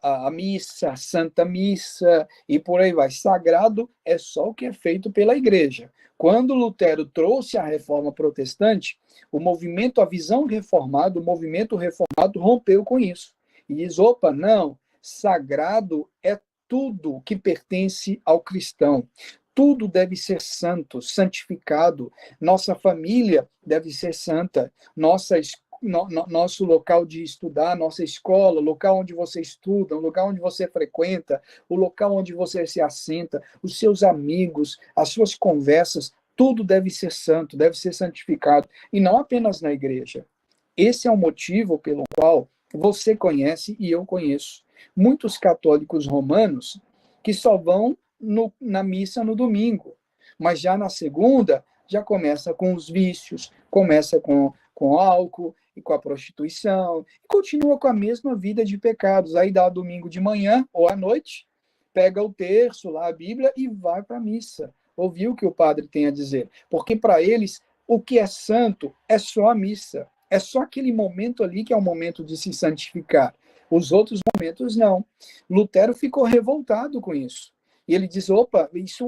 a missa, a Santa Missa, e por aí vai. Sagrado é só o que é feito pela igreja. Quando Lutero trouxe a reforma protestante, a visão reformada, o movimento reformado rompeu com isso. E diz, opa, não, sagrado é tudo que pertence ao cristão. Tudo deve ser santo, santificado. Nossa família deve ser santa. Nosso local de estudar, nossa escola, o local onde você estuda, o local onde você frequenta, o local onde você se assenta, os seus amigos, as suas conversas, tudo deve ser santo, deve ser santificado. E não apenas na igreja. Esse é o motivo pelo qual você conhece e eu conheço muitos católicos romanos que só vão na missa no domingo, mas já na segunda já começa com os vícios, começa com álcool e com a prostituição, e continua com a mesma vida de pecados. Aí dá domingo de manhã ou à noite, pega o terço lá, a Bíblia, e vai para a missa. Ouvir o que o padre tem a dizer. Porque para eles, o que é santo é só a missa. É só aquele momento ali que é o momento de se santificar. Os outros momentos, não. Lutero ficou revoltado com isso. E ele diz, opa, isso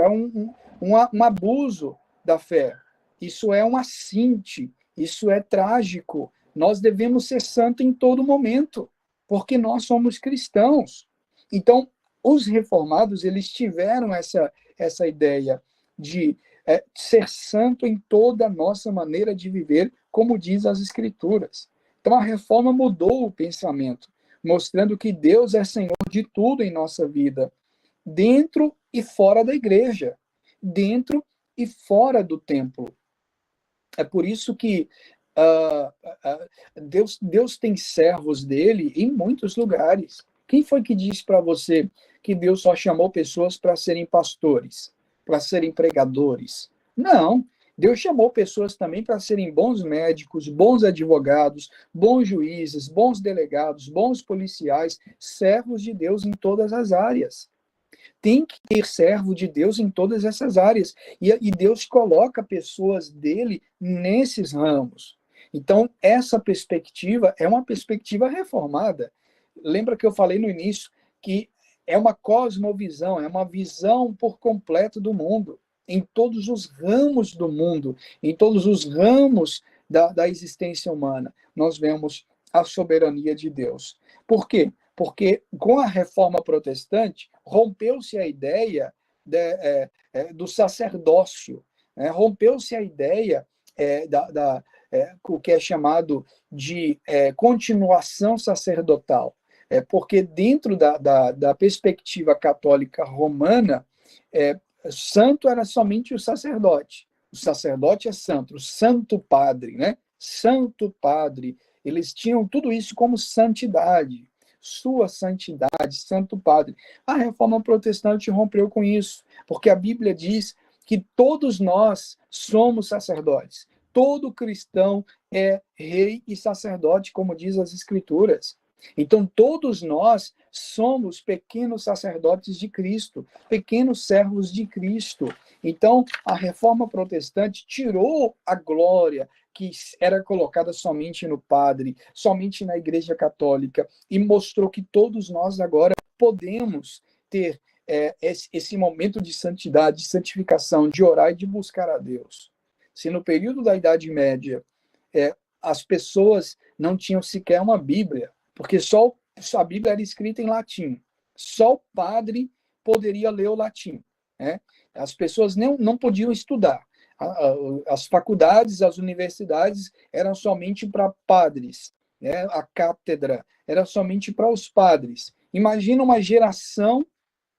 é um abuso da fé. Isso é um assinte. Isso é trágico. Nós devemos ser santos em todo momento, porque nós somos cristãos. Então, os reformados, eles tiveram essa ideia de ser santo em toda a nossa maneira de viver, como diz as Escrituras. Então, a reforma mudou o pensamento, mostrando que Deus é Senhor de tudo em nossa vida, dentro e fora da igreja, dentro e fora do templo. É por isso que Deus tem servos dele em muitos lugares. Quem foi que disse para você que Deus só chamou pessoas para serem pastores, para serem pregadores? Não. Deus chamou pessoas também para serem bons médicos, bons advogados, bons juízes, bons delegados, bons policiais, servos de Deus em todas as áreas. Tem que ter servo de Deus em todas essas áreas. E Deus coloca pessoas dele nesses ramos. Então, essa perspectiva é uma perspectiva reformada. Lembra que eu falei no início que é uma cosmovisão, é uma visão por completo do mundo, em todos os ramos do mundo, em todos os ramos da existência humana, nós vemos a soberania de Deus. Por quê? Porque com a reforma protestante, rompeu-se a ideia do sacerdócio, né? Rompeu-se a ideia o que é chamado de continuação sacerdotal. Porque dentro da perspectiva católica romana, santo era somente o sacerdote. O sacerdote é santo, o santo padre, né? Santo padre. Eles tinham tudo isso como santidade. Sua santidade, santo padre. A reforma protestante rompeu com isso, porque a Bíblia diz que todos nós somos sacerdotes. Todo cristão é rei e sacerdote, como diz as Escrituras. Então, todos nós somos pequenos sacerdotes de Cristo, pequenos servos de Cristo. Então, a reforma protestante tirou a glória que era colocada somente no padre, somente na Igreja Católica, e mostrou que todos nós agora podemos ter esse momento de santidade, de santificação, de orar e de buscar a Deus. Se no período da Idade Média as pessoas não tinham sequer uma Bíblia, porque só a Bíblia era escrita em latim. Só o padre poderia ler o latim, né? As pessoas não podiam estudar. As faculdades, as universidades eram somente para padres, né? A cátedra era somente para os padres. Imagina uma geração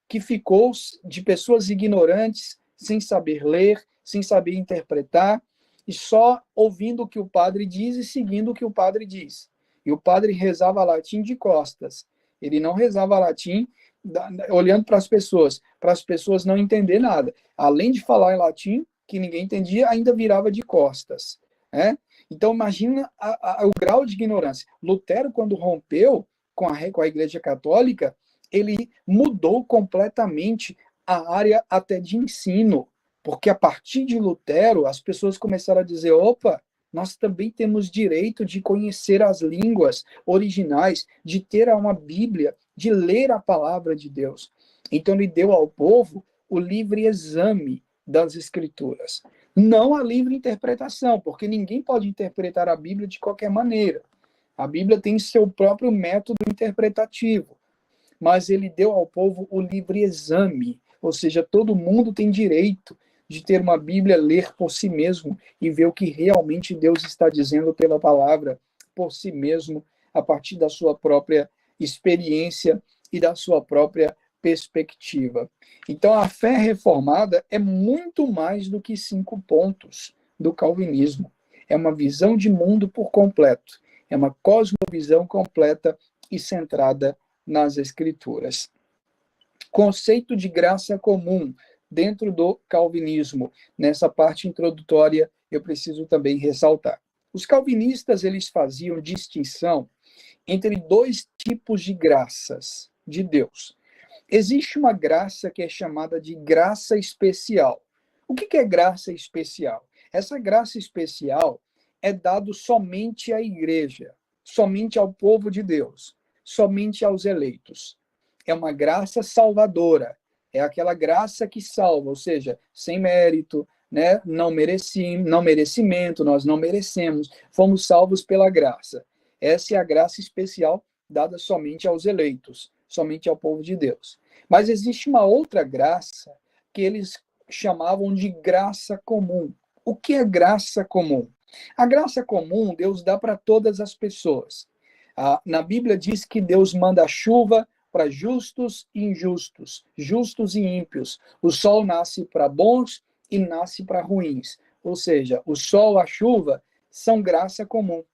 que ficou de pessoas ignorantes, sem saber ler, sem saber interpretar, e só ouvindo o que o padre diz e seguindo o que o padre diz. E o padre rezava latim de costas. Ele não rezava latim olhando para as pessoas não entender nada. Além de falar em latim, que ninguém entendia, ainda virava de costas. Né? Então, imagina o grau de ignorância. Lutero, quando rompeu com a Igreja Católica, ele mudou completamente a área até de ensino, porque a partir de Lutero, as pessoas começaram a dizer, opa, nós também temos direito de conhecer as línguas originais, de ter uma Bíblia, de ler a palavra de Deus. Então ele deu ao povo o livre exame das Escrituras. Não a livre interpretação, porque ninguém pode interpretar a Bíblia de qualquer maneira. A Bíblia tem seu próprio método interpretativo. Mas ele deu ao povo o livre exame, ou seja, todo mundo tem direito de ter uma Bíblia, ler por si mesmo e ver o que realmente Deus está dizendo pela palavra por si mesmo, a partir da sua própria experiência e da sua própria perspectiva. Então, a fé reformada é muito mais do que 5 pontos do calvinismo. É uma visão de mundo por completo. É uma cosmovisão completa e centrada nas Escrituras. Conceito de graça comum dentro do calvinismo. Nessa parte introdutória, eu preciso também ressaltar. Os calvinistas, eles faziam distinção entre 2 tipos de graças de Deus. Existe uma graça que é chamada de graça especial. O que é graça especial? Essa graça especial é dado somente à igreja, somente ao povo de Deus, somente aos eleitos. É uma graça salvadora, é aquela graça que salva, ou seja, sem mérito, né? Não merecimento, nós não merecemos, fomos salvos pela graça. Essa é a graça especial dada somente aos eleitos, somente ao povo de Deus. Mas existe uma outra graça que eles chamavam de graça comum. O que é graça comum? A graça comum Deus dá para todas as pessoas. Na Bíblia diz que Deus manda chuva para justos e injustos, justos e ímpios. O sol nasce para bons e nasce para ruins. Ou seja, o sol, a chuva, são graça comum.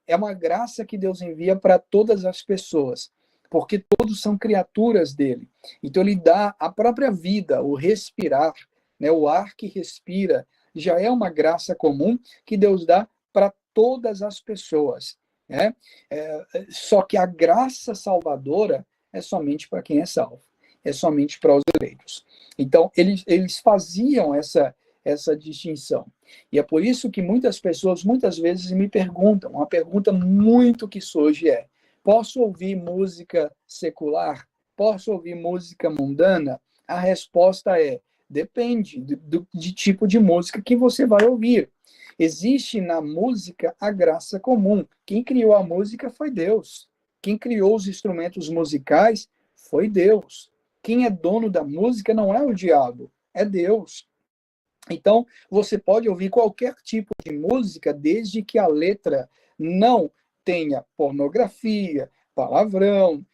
É uma graça que Deus envia para todas as pessoas, porque todos são criaturas dele. Então ele dá a própria vida, o respirar, né, o ar que respira, já é uma graça comum que Deus dá para todas as pessoas. Né? Só que a graça salvadora é somente para quem é salvo, é somente para os eleitos. Então, eles faziam essa distinção. E é por isso que muitas pessoas, muitas vezes, me perguntam, uma pergunta muito que surge é, posso ouvir música secular? Posso ouvir música mundana? A resposta é, depende de tipo de música que você vai ouvir. Existe na música a graça comum. Quem criou a música foi Deus. Quem criou os instrumentos musicais foi Deus. Quem é dono da música não é o diabo, é Deus. Então, você pode ouvir qualquer tipo de música, desde que a letra não tenha pornografia, palavrão,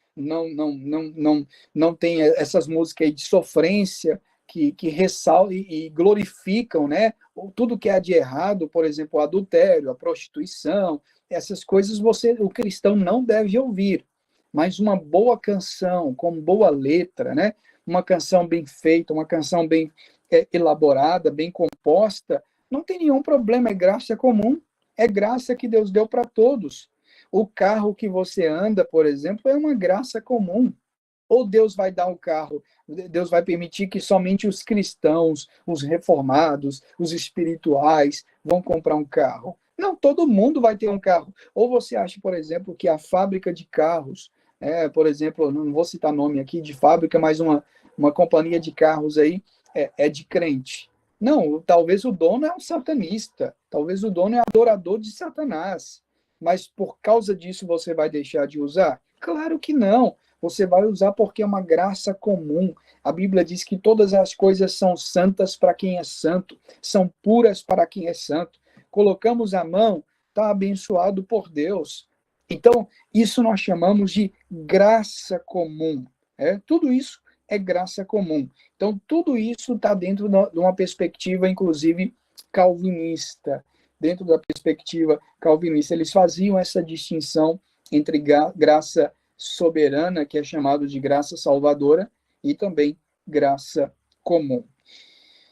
não tenha essas músicas aí de sofrência que ressaltam e glorificam, né? Tudo que há de errado, por exemplo, o adultério, a prostituição, essas coisas o cristão não deve ouvir. Mas uma boa canção, com boa letra, né? Uma canção bem feita, uma canção bem elaborada, bem composta, não tem nenhum problema, é graça comum, é graça que Deus deu para todos. O carro que você anda, por exemplo, é uma graça comum. Ou Deus vai dar um carro, Deus vai permitir que somente os cristãos, os reformados, os espirituais vão comprar um carro. Não, todo mundo vai ter um carro. Ou você acha, por exemplo, que a fábrica de carros, por exemplo, não vou citar nome aqui de fábrica, mas uma companhia de carros aí, é de crente. Não, talvez o dono é um satanista, talvez o dono é adorador de Satanás, mas por causa disso você vai deixar de usar? Claro que não, Você vai usar porque é uma graça comum. A Bíblia diz que todas as coisas são santas para quem é santo, são puras para quem é santo. Colocamos a mão, está abençoado por Deus. Então, isso nós chamamos de graça comum. Tudo isso é graça comum. Então, tudo isso está dentro de uma perspectiva, inclusive, calvinista. Dentro da perspectiva calvinista, eles faziam essa distinção entre graça soberana, que é chamado de graça salvadora, e também graça comum.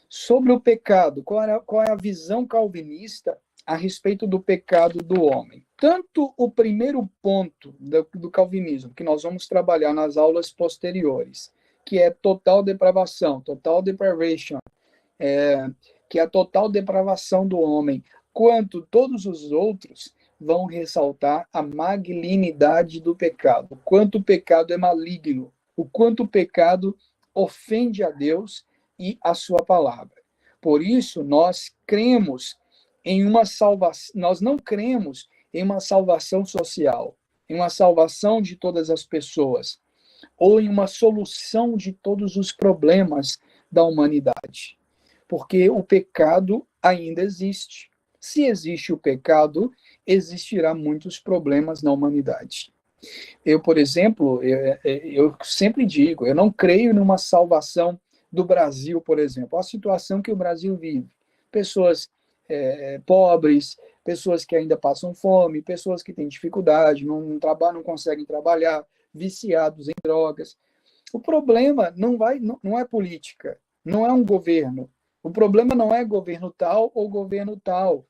Sobre o pecado, qual é a visão calvinista a respeito do pecado do homem? Tanto o primeiro ponto do calvinismo, que nós vamos trabalhar nas aulas posteriores, que é total depravação, total depravation, que é a total depravação do homem, quanto todos os outros vão ressaltar a malignidade do pecado, o quanto o pecado é maligno, o quanto o pecado ofende a Deus e a sua palavra. Por isso, nós cremos em uma salvação, nós não cremos em uma salvação social, em uma salvação de todas as pessoas, ou em uma solução de todos os problemas da humanidade. Porque o pecado ainda existe. Se existe o pecado, existirá muitos problemas na humanidade. Eu, por exemplo, eu sempre digo, eu não creio numa salvação do Brasil, por exemplo. A situação que o Brasil vive. Pessoas pobres, pessoas que ainda passam fome, pessoas que têm dificuldade, não conseguem trabalhar, viciados em drogas. O problema não é política, não é um governo. O problema não é governo tal ou governo tal.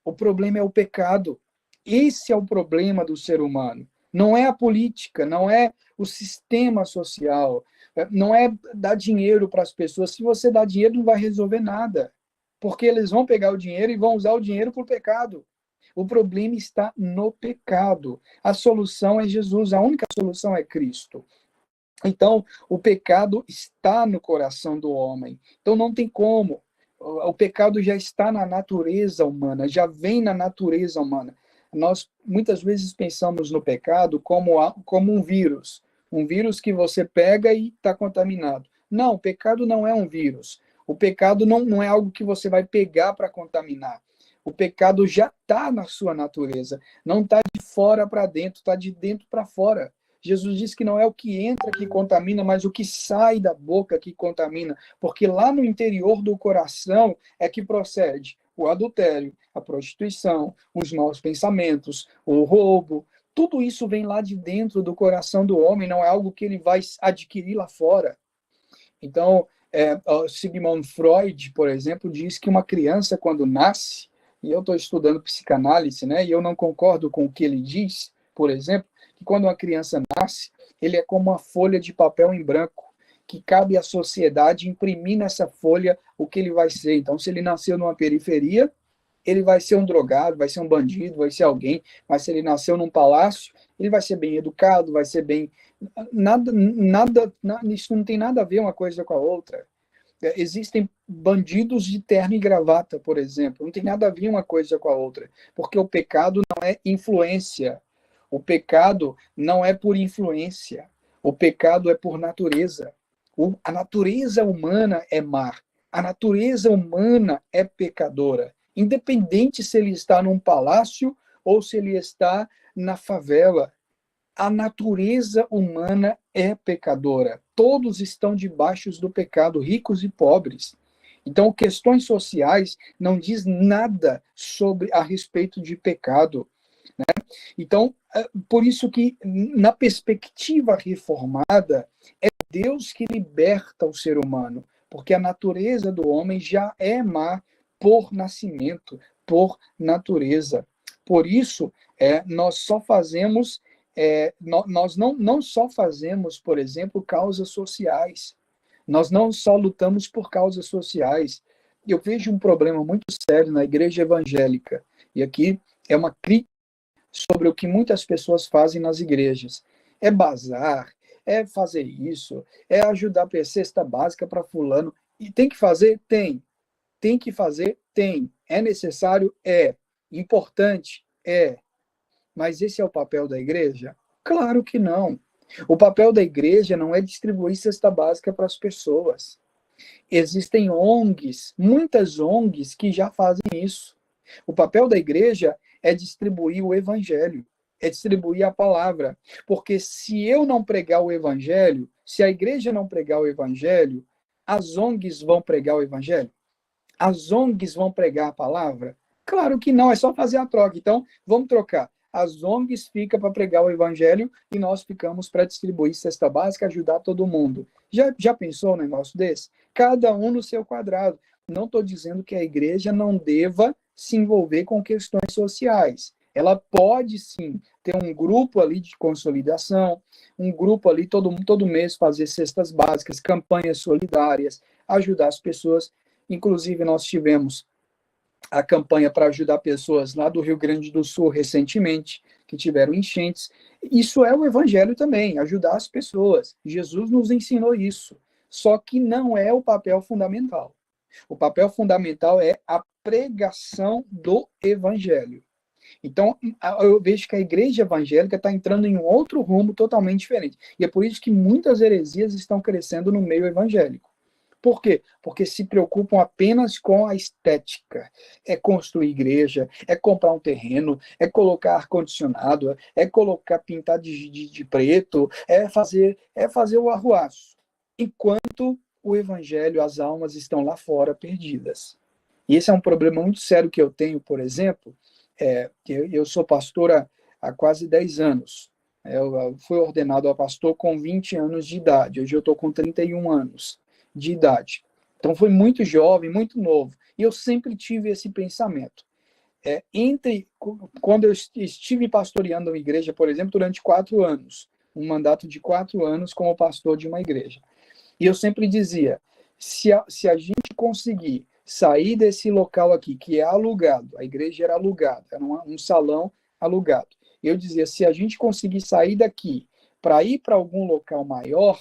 O problema é o pecado. Esse é o problema do ser humano. Não é a política, não é o sistema social, não é dar dinheiro para as pessoas. Se você dá dinheiro, não vai resolver nada, porque eles vão pegar o dinheiro e vão usar o dinheiro para o pecado. O problema está no pecado. A solução é Jesus, a única solução é Cristo. Então, o pecado está no coração do homem. Então, não tem como. O pecado já está na natureza humana, já vem na natureza humana. Nós, muitas vezes, pensamos no pecado como um vírus que você pega e está contaminado. Não, o pecado não é um vírus. O pecado não é algo que você vai pegar para contaminar. O pecado já está na sua natureza. Não está de fora para dentro, está de dentro para fora. Jesus disse que não é o que entra que contamina, mas o que sai da boca que contamina, porque lá no interior do coração é que procede o adultério, a prostituição, os maus pensamentos, o roubo. Tudo isso vem lá de dentro do coração do homem, não é algo que ele vai adquirir lá fora. Então, Sigmund Freud, por exemplo, diz que uma criança, quando nasce, e eu estou estudando psicanálise, né, e eu não concordo com o que ele diz, por exemplo, que quando uma criança nasce, ele é como uma folha de papel em branco, que cabe à sociedade imprimir nessa folha o que ele vai ser. Então, se ele nasceu numa periferia, ele vai ser um drogado, vai ser um bandido, vai ser alguém. Mas se ele nasceu num palácio, ele vai ser bem educado, vai ser bem... Isso não tem nada a ver uma coisa com a outra. Existem bandidos de terno e gravata, por exemplo. Não tem nada a ver uma coisa com a outra. Porque o pecado não é influência. O pecado não é por influência. O pecado é por natureza. A natureza humana é má. A natureza humana é pecadora. Independente se ele está num palácio ou se ele está na favela. A natureza humana é pecadora. Todos estão debaixo do pecado, ricos e pobres. Então, questões sociais não diz nada a respeito de pecado. Né? Então, por isso que, na perspectiva reformada, é Deus que liberta o ser humano, porque a natureza do homem já é má por nascimento, por natureza. Por isso, nós só fazemos, nós não só fazemos, por exemplo, causas sociais, nós não só lutamos por causas sociais. Eu vejo um problema muito sério na igreja evangélica, e aqui é uma crítica sobre o que muitas pessoas fazem nas igrejas. É bazar, é fazer isso, é ajudar a cesta básica para fulano. E tem que fazer? Tem. Tem que fazer? Tem. É necessário? É. Importante? É. Mas esse é o papel da igreja? Claro que não. O papel da igreja não é distribuir cesta básica para as pessoas. Existem ONGs, muitas ONGs que já fazem isso. O papel da igreja é distribuir o evangelho, é distribuir a palavra. Porque se eu não pregar o evangelho, se a igreja não pregar o evangelho, as ONGs vão pregar o evangelho? As ONGs vão pregar a palavra? Claro que não, é só fazer a troca. Então, vamos trocar. As ONGs ficam para pregar o evangelho e nós ficamos para distribuir cesta básica, ajudar todo mundo. Já pensou um negócio desse? Cada um no seu quadrado. Não estou dizendo que a igreja não deva se envolver com questões sociais. Ela pode, sim, ter um grupo ali de consolidação, um grupo ali todo mês fazer cestas básicas, campanhas solidárias, ajudar as pessoas. Inclusive, nós tivemos a campanha para ajudar pessoas lá do Rio Grande do Sul recentemente, que tiveram enchentes. Isso é o evangelho também, ajudar as pessoas. Jesus nos ensinou isso. Só que não é o papel fundamental. O papel fundamental é a pregação do evangelho. Então, eu vejo que a igreja evangélica está entrando em um outro rumo totalmente diferente. E é por isso que muitas heresias estão crescendo no meio evangélico. Por quê? Porque se preocupam apenas com a estética. É construir igreja, é comprar um terreno, é colocar ar-condicionado, é colocar, pintar de preto, é fazer o arruaço. Enquanto o evangelho, as almas estão lá fora perdidas. E esse é um problema muito sério que eu tenho, por exemplo. Eu sou pastor há quase 10 anos. Eu fui ordenado a pastor com 20 anos de idade. Hoje eu estou com 31 anos de idade. Então, foi muito jovem, muito novo. E eu sempre tive esse pensamento. Quando eu estive pastoreando uma igreja, por exemplo, durante 4 anos, um mandato de 4 anos como pastor de uma igreja. E eu sempre dizia, se a gente conseguir sair desse local aqui, que é alugado, a igreja era alugada, era um salão alugado. Eu dizia, se a gente conseguir sair daqui para ir para algum local maior,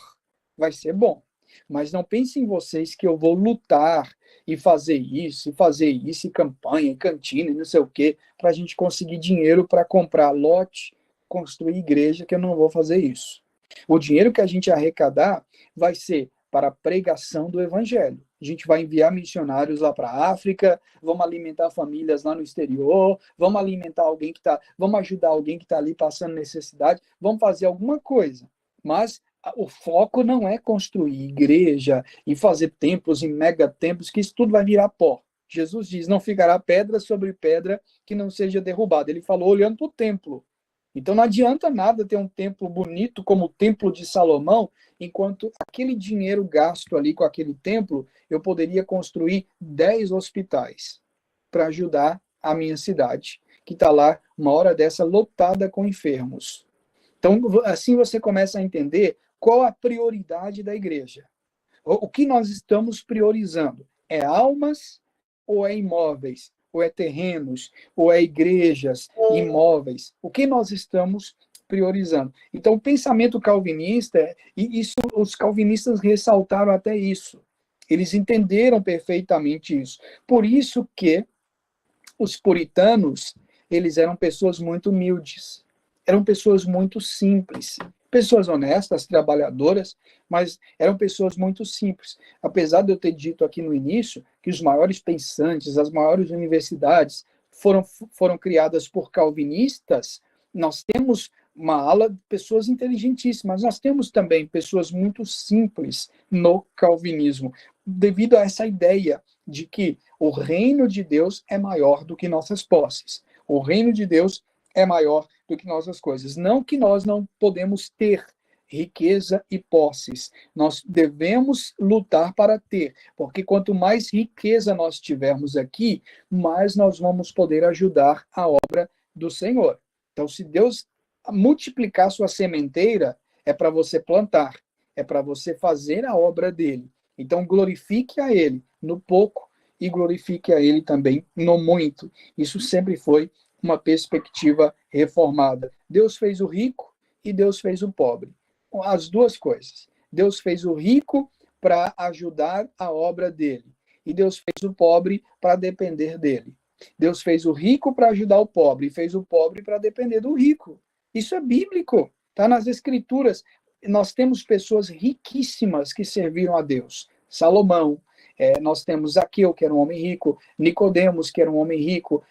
vai ser bom. Mas não pensem em vocês que eu vou lutar e fazer isso, e campanha, e cantina, e não sei o quê, para a gente conseguir dinheiro para comprar lote, construir igreja, que eu não vou fazer isso. O dinheiro que a gente arrecadar vai ser para a pregação do evangelho. A gente vai enviar missionários lá para a África, vamos alimentar famílias lá no exterior, vamos vamos ajudar alguém que está ali passando necessidade, vamos fazer alguma coisa. Mas o foco não é construir igreja e fazer templos e megatemplos, que isso tudo vai virar pó. Jesus diz, não ficará pedra sobre pedra que não seja derrubada. Ele falou olhando para o templo. Então não adianta nada ter um templo bonito como o Templo de Salomão, enquanto aquele dinheiro gasto ali com aquele templo, eu poderia construir 10 hospitais para ajudar a minha cidade, que está lá, uma hora dessa, lotada com enfermos. Então, assim você começa a entender qual a prioridade da igreja. O que nós estamos priorizando? É almas ou é imóveis? Ou é terrenos? Ou é igrejas, imóveis? O que nós estamos priorizando? Então, o pensamento calvinista, e isso, os calvinistas ressaltaram até isso. Eles entenderam perfeitamente isso. Por isso que os puritanos, eles eram pessoas muito humildes. Eram pessoas muito simples. Pessoas honestas, trabalhadoras, mas eram pessoas muito simples. Apesar de eu ter dito aqui no início que os maiores pensantes, as maiores universidades foram criadas por calvinistas, nós temos uma ala de pessoas inteligentíssimas, nós temos também pessoas muito simples no calvinismo, devido a essa ideia de que o reino de Deus é maior do que nossas posses. O reino de Deus é maior do que nossas coisas. Não que nós não podemos ter riqueza e posses. Nós devemos lutar para ter, porque quanto mais riqueza nós tivermos aqui, mais nós vamos poder ajudar a obra do Senhor. Então, se Deus multiplicar sua sementeira, é para você plantar, é para você fazer a obra dele. Então, glorifique a ele no pouco e glorifique a ele também no muito. Isso sempre foi uma perspectiva reformada. Deus fez o rico e Deus fez o pobre. As duas coisas. Deus fez o rico para ajudar a obra dele. E Deus fez o pobre para depender dele. Deus fez o rico para ajudar o pobre e fez o pobre para depender do rico. Isso é bíblico. Está nas Escrituras. Nós temos pessoas riquíssimas que serviram a Deus. Salomão, nós temos Zaqueu, que era um homem rico, Nicodemos, que era um homem rico,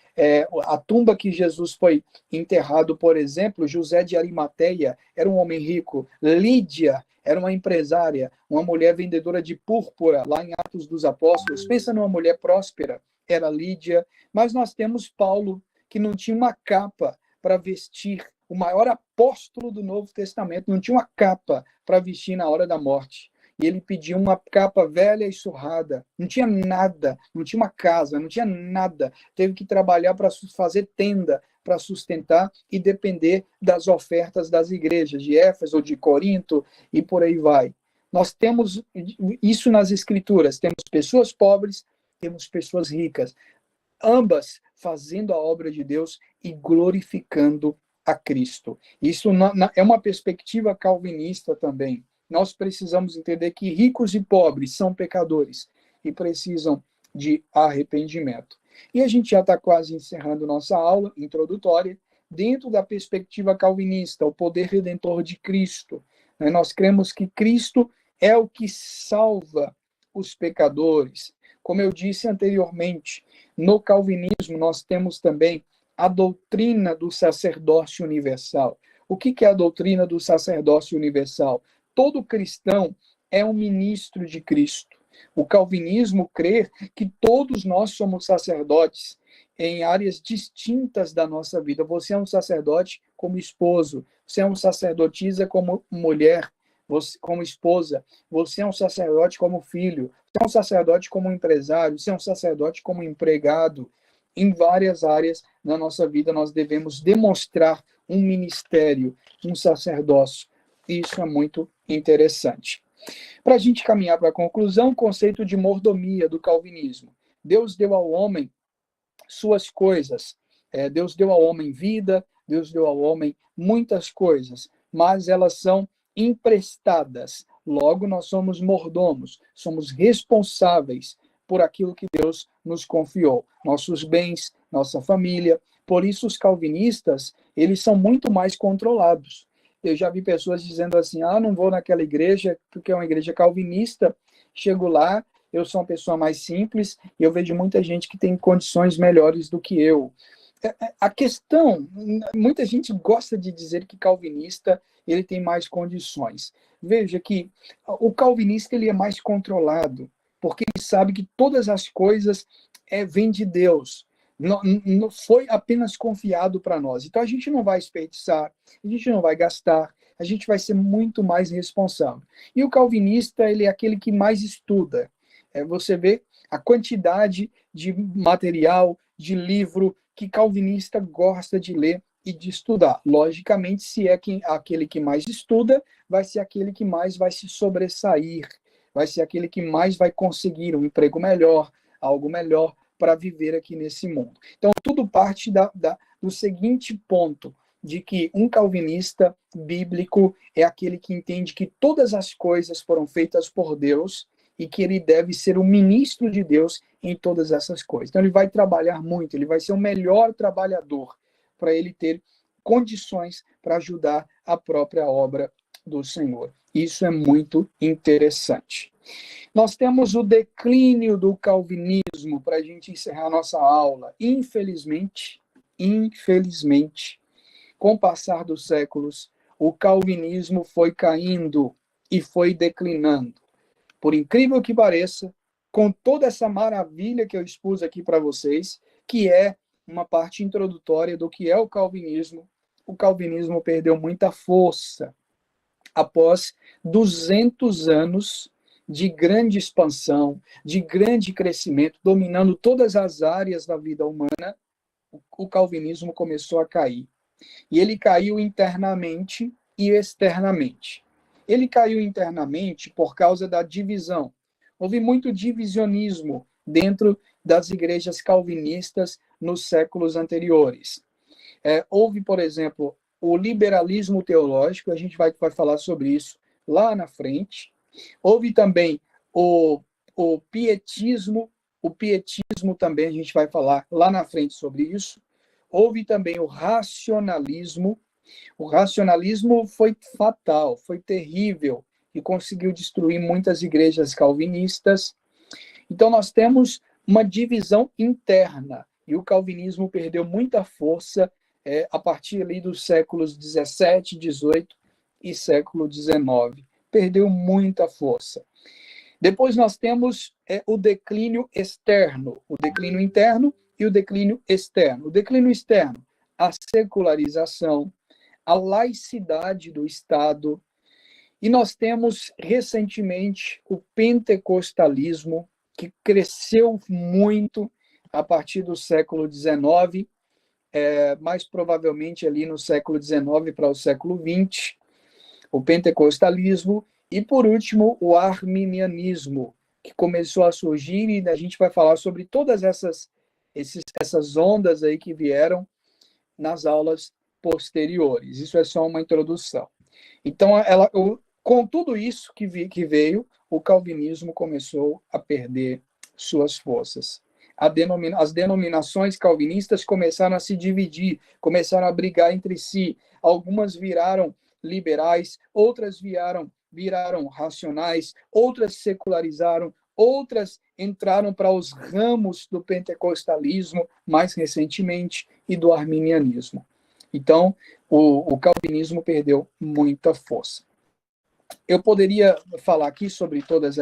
a tumba que Jesus foi enterrado, por exemplo, José de Arimateia era um homem rico, Lídia era uma empresária, uma mulher vendedora de púrpura, lá em Atos dos Apóstolos. Pensa numa mulher próspera, era Lídia. Mas nós temos Paulo, que não tinha uma capa para vestir, o maior apóstolo do Novo Testamento, não tinha uma capa para vestir na hora da morte. E ele pediu uma capa velha e surrada. Não tinha nada, não tinha uma casa, não tinha nada. Teve que trabalhar para fazer tenda, para sustentar e depender das ofertas das igrejas de Éfeso ou de Corinto e por aí vai. Nós temos isso nas Escrituras. Temos pessoas pobres, temos pessoas ricas. Ambas fazendo a obra de Deus e glorificando a Cristo. Isso é uma perspectiva calvinista também. Nós precisamos entender que ricos e pobres são pecadores e precisam de arrependimento. E a gente já está quase encerrando nossa aula introdutória dentro da perspectiva calvinista, o poder redentor de Cristo. Nós cremos que Cristo é o que salva os pecadores. Como eu disse anteriormente, no calvinismo nós temos também a doutrina do sacerdócio universal. O que é a doutrina do sacerdócio universal? Todo cristão é um ministro de Cristo. O calvinismo crê que todos nós somos sacerdotes em áreas distintas da nossa vida. Você é um sacerdote como esposo, você é um sacerdotisa como mulher, você, como esposa, você é um sacerdote como filho, você é um sacerdote como empresário, você é um sacerdote como empregado. Em várias áreas da nossa vida nós devemos demonstrar um ministério, um sacerdócio. Isso é muito interessante. Para a gente caminhar para a conclusão, o conceito de mordomia do calvinismo. Deus deu ao homem suas coisas. Deus deu ao homem vida, Deus deu ao homem muitas coisas, mas elas são emprestadas. Logo, nós somos mordomos, somos responsáveis por aquilo que Deus nos confiou. Nossos bens, nossa família. Por isso, os calvinistas, eles são muito mais controlados. Eu já vi pessoas dizendo assim, não vou naquela igreja, porque é uma igreja calvinista, chego lá, eu sou uma pessoa mais simples, e eu vejo muita gente que tem condições melhores do que eu. A questão, muita gente gosta de dizer que calvinista, ele tem mais condições. Veja que o calvinista, ele é mais controlado, porque ele sabe que todas as coisas vêm de Deus. Não foi apenas confiado para nós. Então, a gente não vai desperdiçar, a gente não vai gastar, a gente vai ser muito mais responsável. E o calvinista, ele é aquele que mais estuda. Você vê a quantidade de material, de livro que calvinista gosta de ler e de estudar. Logicamente, se é aquele que mais estuda, vai ser aquele que mais vai se sobressair, vai ser aquele que mais vai conseguir um emprego melhor, algo melhor, para viver aqui nesse mundo. Então, tudo parte do seguinte ponto, de que um calvinista bíblico é aquele que entende que todas as coisas foram feitas por Deus e que ele deve ser o ministro de Deus em todas essas coisas. Então, ele vai trabalhar muito, ele vai ser o melhor trabalhador para ele ter condições para ajudar a própria obra do Senhor. Isso é muito interessante. Nós temos o declínio do calvinismo para a gente encerrar nossa aula. Infelizmente, com o passar dos séculos, o calvinismo foi caindo e foi declinando. Por incrível que pareça, com toda essa maravilha que eu expus aqui para vocês, que é uma parte introdutória do que é o calvinismo perdeu muita força após 200 anos de grande expansão, de grande crescimento, dominando todas as áreas da vida humana. O calvinismo começou a cair. E ele caiu internamente e externamente. Ele caiu internamente por causa da divisão. Houve muito divisionismo dentro das igrejas calvinistas nos séculos anteriores. Houve, por exemplo, o liberalismo teológico, a gente vai falar sobre isso lá na frente. Houve também o pietismo também, a gente vai falar lá na frente sobre isso. Houve também o racionalismo, O racionalismo foi fatal, foi terrível, e conseguiu destruir muitas igrejas calvinistas. Então, nós temos uma divisão interna, e o calvinismo perdeu muita força a partir ali dos séculos 17, 18 e século 19. Perdeu muita força. Depois nós temos o declínio externo, o declínio interno e o declínio externo. O declínio externo, a secularização, a laicidade do Estado. E nós temos, recentemente, o pentecostalismo, que cresceu muito a partir do século XIX, mais provavelmente ali no século XIX para o século XX, o pentecostalismo, e, por último, o arminianismo, que começou a surgir, e a gente vai falar sobre todas essas ondas aí que vieram nas aulas posteriores. Isso é só uma introdução. Então, com tudo isso que veio, o calvinismo começou a perder suas forças. As denominações calvinistas começaram a se dividir, começaram a brigar entre si. Algumas viraram liberais, outras viraram racionais, outras secularizaram, outras entraram para os ramos do pentecostalismo, mais recentemente, e do arminianismo. Então, o calvinismo perdeu muita força. Eu poderia falar aqui sobre todos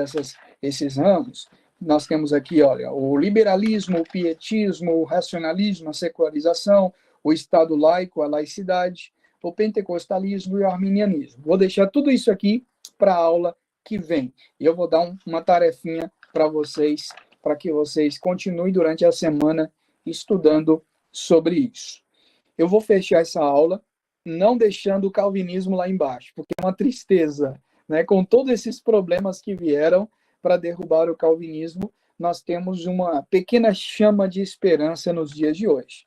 esses ramos. Nós temos aqui, olha, o liberalismo, o pietismo, o racionalismo, a secularização, o Estado laico, a laicidade, o pentecostalismo e o arminianismo. Vou deixar tudo isso aqui para a aula que vem. E eu vou dar uma tarefinha para vocês, para que vocês continuem durante a semana estudando sobre isso. Eu vou fechar essa aula não deixando o calvinismo lá embaixo, porque é uma tristeza, né? Com todos esses problemas que vieram para derrubar o calvinismo, nós temos uma pequena chama de esperança nos dias de hoje.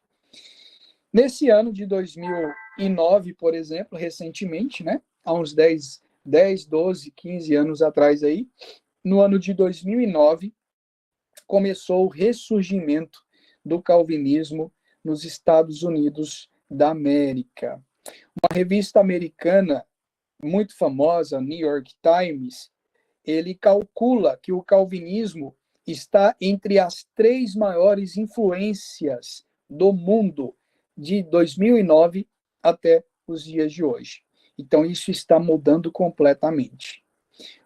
Nesse ano de 2009, por exemplo, recentemente, né? Há uns 10, 12, 15 anos atrás aí, no ano de 2009, começou o ressurgimento do calvinismo nos Estados Unidos da América. Uma revista americana muito famosa, New York Times, ele calcula que o calvinismo está entre as 3 maiores influências do mundo de 2009 até os dias de hoje. Então, isso está mudando completamente.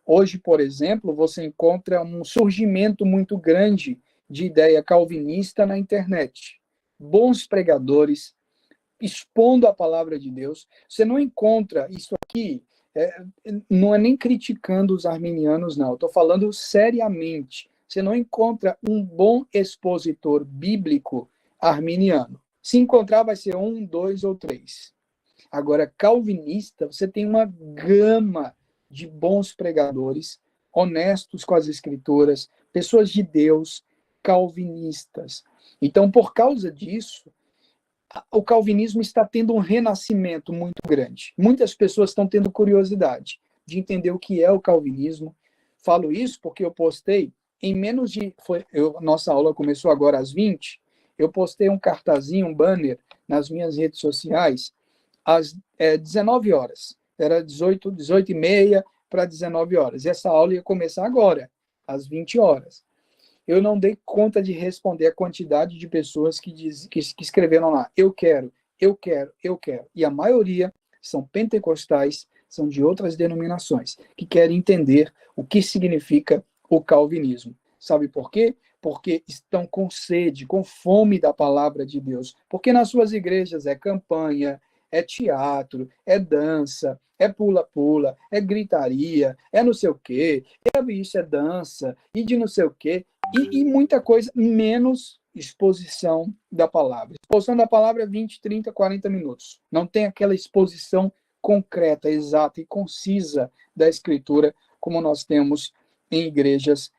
Hoje, por exemplo, você encontra um surgimento muito grande de ideia calvinista na internet. Bons pregadores expondo a palavra de Deus. Você não encontra isso aqui, não é nem criticando os arminianos, não. Estou falando seriamente. Você não encontra um bom expositor bíblico arminiano. Se encontrar, vai ser 1, 2 ou 3. Agora, calvinista, você tem uma gama de bons pregadores, honestos com as escrituras, pessoas de Deus, calvinistas. Então, por causa disso, o calvinismo está tendo um renascimento muito grande. Muitas pessoas estão tendo curiosidade de entender o que é o calvinismo. Falo isso porque eu postei em menos de... nossa aula começou agora às 20. Eu postei um cartazinho, um banner nas minhas redes sociais às 19 horas. Era 18h30 para 19 horas. E essa aula ia começar agora, às 20 horas. Eu não dei conta de responder a quantidade de pessoas que escreveram lá, eu quero. E a maioria são pentecostais, são de outras denominações, que querem entender o que significa o calvinismo. Sabe por quê? Porque estão com sede, com fome da palavra de Deus. Porque nas suas igrejas é campanha, é teatro, é dança, é pula-pula, é gritaria, é não sei o quê, isso é dança, e de não sei o quê, e muita coisa, menos exposição da palavra. Exposição da palavra é 20, 30, 40 minutos. Não tem aquela exposição concreta, exata e concisa da Escritura, como nós temos em igrejas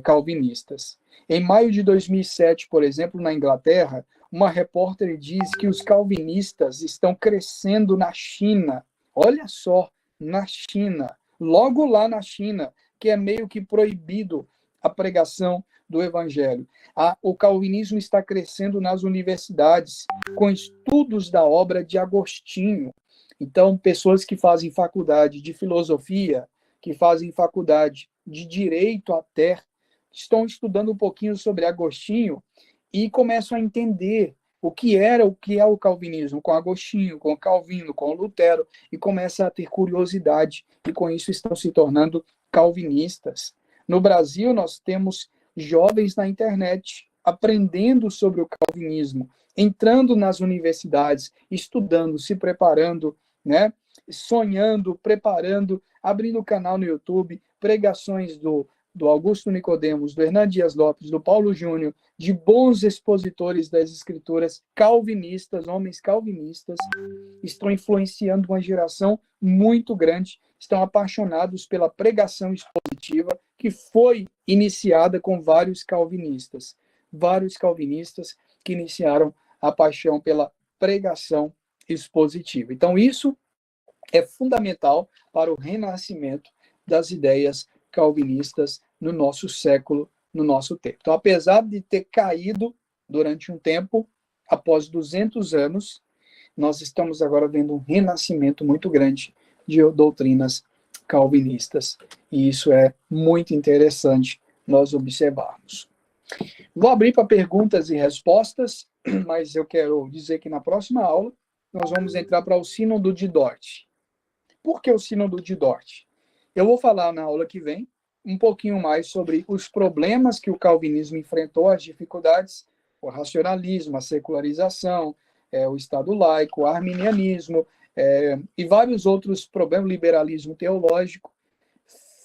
calvinistas. Em maio de 2007, por exemplo, na Inglaterra, uma repórter diz que os calvinistas estão crescendo na China. Olha só, na China. Logo lá na China, que é meio que proibido a pregação do Evangelho. O calvinismo está crescendo nas universidades, com estudos da obra de Agostinho. Então, pessoas que fazem faculdade de filosofia, que fazem faculdade de direito até, estão estudando um pouquinho sobre Agostinho e começam a entender o que é o calvinismo com Agostinho, com Calvino, com Lutero, e começa a ter curiosidade, e com isso estão se tornando calvinistas. No Brasil, nós temos jovens na internet aprendendo sobre o calvinismo, entrando nas universidades, estudando, se preparando, né? Sonhando, preparando, abrindo canal no YouTube, pregações do Augusto Nicodemos, do Hernan Dias Lopes, do Paulo Júnior, de bons expositores das escrituras calvinistas, homens calvinistas, estão influenciando uma geração muito grande, estão apaixonados pela pregação expositiva que foi iniciada com vários calvinistas que iniciaram a paixão pela pregação expositiva. Então, isso é fundamental para o renascimento das ideias calvinistas no nosso século, no nosso tempo. Então, apesar de ter caído durante um tempo, após 200 anos, nós estamos agora vendo um renascimento muito grande de doutrinas calvinistas. E isso é muito interessante nós observarmos. Vou abrir para perguntas e respostas, mas eu quero dizer que na próxima aula nós vamos entrar para o Sínodo de Dort. Por que o Sínodo de Dort? Eu vou falar na aula que vem um pouquinho mais sobre os problemas que o calvinismo enfrentou, as dificuldades, o racionalismo, a secularização, o Estado laico, o arminianismo e vários outros problemas, o liberalismo teológico.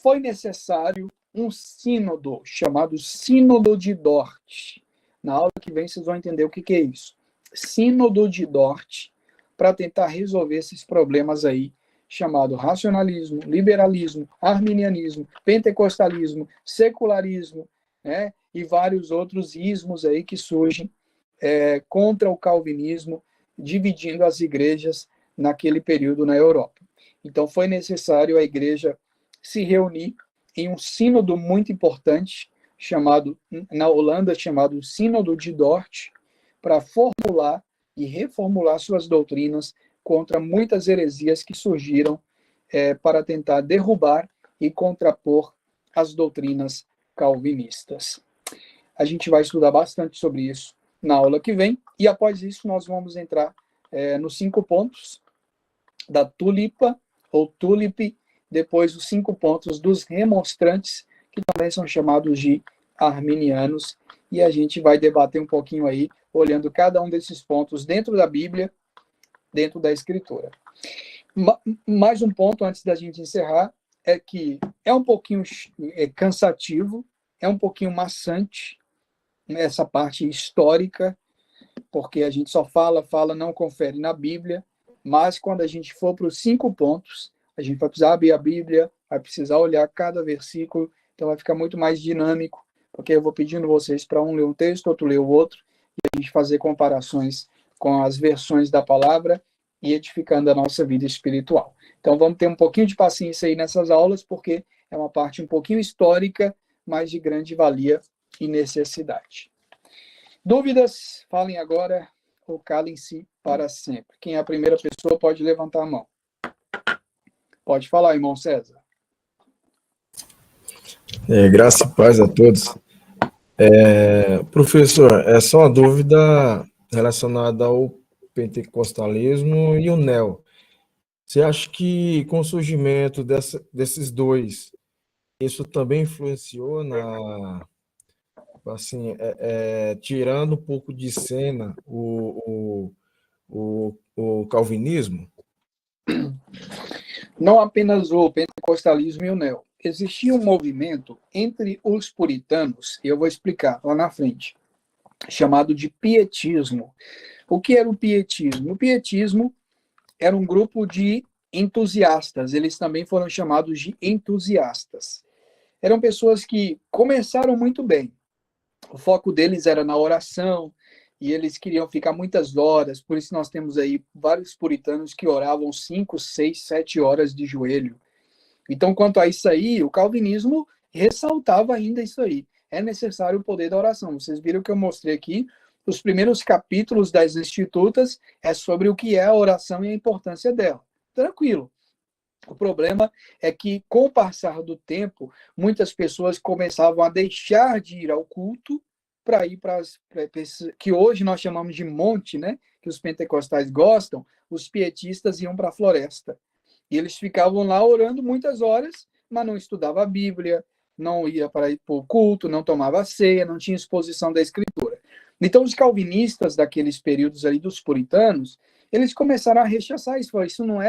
Foi necessário um sínodo chamado Sínodo de Dort. Na aula que vem vocês vão entender o que é isso. Sínodo de Dort, para tentar resolver esses problemas aí, chamado racionalismo, liberalismo, arminianismo, pentecostalismo, secularismo, né, e vários outros ismos aí que surgem contra o calvinismo, dividindo as igrejas naquele período na Europa. Então foi necessário a igreja se reunir em um sínodo muito importante, chamado, na Holanda, chamado Sínodo de Dort, para formular e reformular suas doutrinas contra muitas heresias que surgiram para tentar derrubar e contrapor as doutrinas calvinistas. A gente vai estudar bastante sobre isso na aula que vem, e após isso nós vamos entrar nos 5 pontos da tulipa, ou tulipe, depois os 5 pontos dos remonstrantes, que também são chamados de arminianos, e a gente vai debater um pouquinho aí, olhando cada um desses pontos dentro da Bíblia, dentro da Escritura. Mais um ponto antes da gente encerrar, é que é um pouquinho cansativo, é um pouquinho maçante, essa parte histórica, porque a gente só fala, não confere na Bíblia, mas quando a gente for para os 5 pontos, a gente vai precisar abrir a Bíblia, vai precisar olhar cada versículo, então vai ficar muito mais dinâmico, porque eu vou pedindo vocês para um ler um texto, outro ler o outro, e a gente fazer comparações com as versões da palavra e edificando a nossa vida espiritual. Então vamos ter um pouquinho de paciência aí nessas aulas, porque é uma parte um pouquinho histórica, mas de grande valia e necessidade. Dúvidas? Falem agora ou calem-se para sempre. Quem é a primeira pessoa pode levantar a mão. Pode falar, irmão César. Graça e paz a todos. Professor, é só uma dúvida relacionada ao pentecostalismo e o neo. Você acha que com o surgimento desses dois, isso também influenciou tirando um pouco de cena o calvinismo? Não apenas o pentecostalismo e o neo. Existia um movimento entre os puritanos, e eu vou explicar lá na frente, chamado de pietismo. O que era o pietismo? O pietismo era um grupo de entusiastas, eles também foram chamados de entusiastas. Eram pessoas que começaram muito bem. O foco deles era na oração, e eles queriam ficar muitas horas, por isso nós temos aí vários puritanos que oravam 5, 6, 7 horas de joelho. Então, quanto a isso aí, o calvinismo ressaltava ainda isso aí. é necessário o poder da oração. Vocês viram que eu mostrei aqui, os primeiros capítulos das Institutas é sobre o que é a oração e a importância dela. Tranquilo. O problema é que, com o passar do tempo, muitas pessoas começavam a deixar de ir ao culto para ir para que hoje nós chamamos de monte, né? Que os pentecostais gostam, os pietistas iam para a floresta. E eles ficavam lá orando muitas horas, mas não estudava a Bíblia, não ia para o culto, não tomava ceia, não tinha exposição da Escritura. Então, os calvinistas daqueles períodos ali dos puritanos, eles começaram a rechaçar isso. Isso não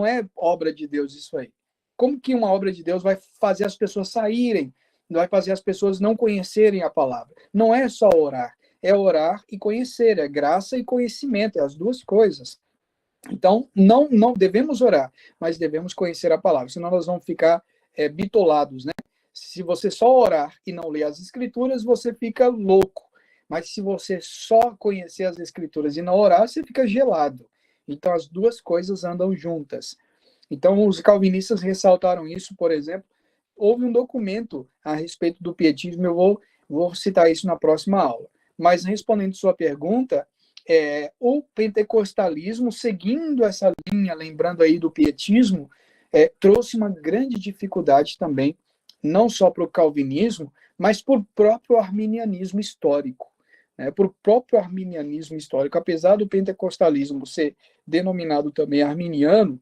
é obra de Deus, isso aí. Como que uma obra de Deus vai fazer as pessoas saírem, vai fazer as pessoas não conhecerem a palavra? Não é só orar, é orar e conhecer, é graça e conhecimento, é as duas coisas. Então, não devemos orar, mas devemos conhecer a palavra, senão nós vamos ficar bitolados, né? Se você só orar e não ler as escrituras, você fica louco. Mas se você só conhecer as escrituras e não orar, você fica gelado. Então, as duas coisas andam juntas. Então, os calvinistas ressaltaram isso, por exemplo. Houve um documento a respeito do pietismo, eu vou citar isso na próxima aula. Mas, respondendo sua pergunta, o pentecostalismo, seguindo essa linha, lembrando aí do pietismo, trouxe uma grande dificuldade também, não só para o calvinismo, mas para o próprio arminianismo histórico. Por próprio arminianismo histórico, apesar do pentecostalismo ser denominado também arminiano,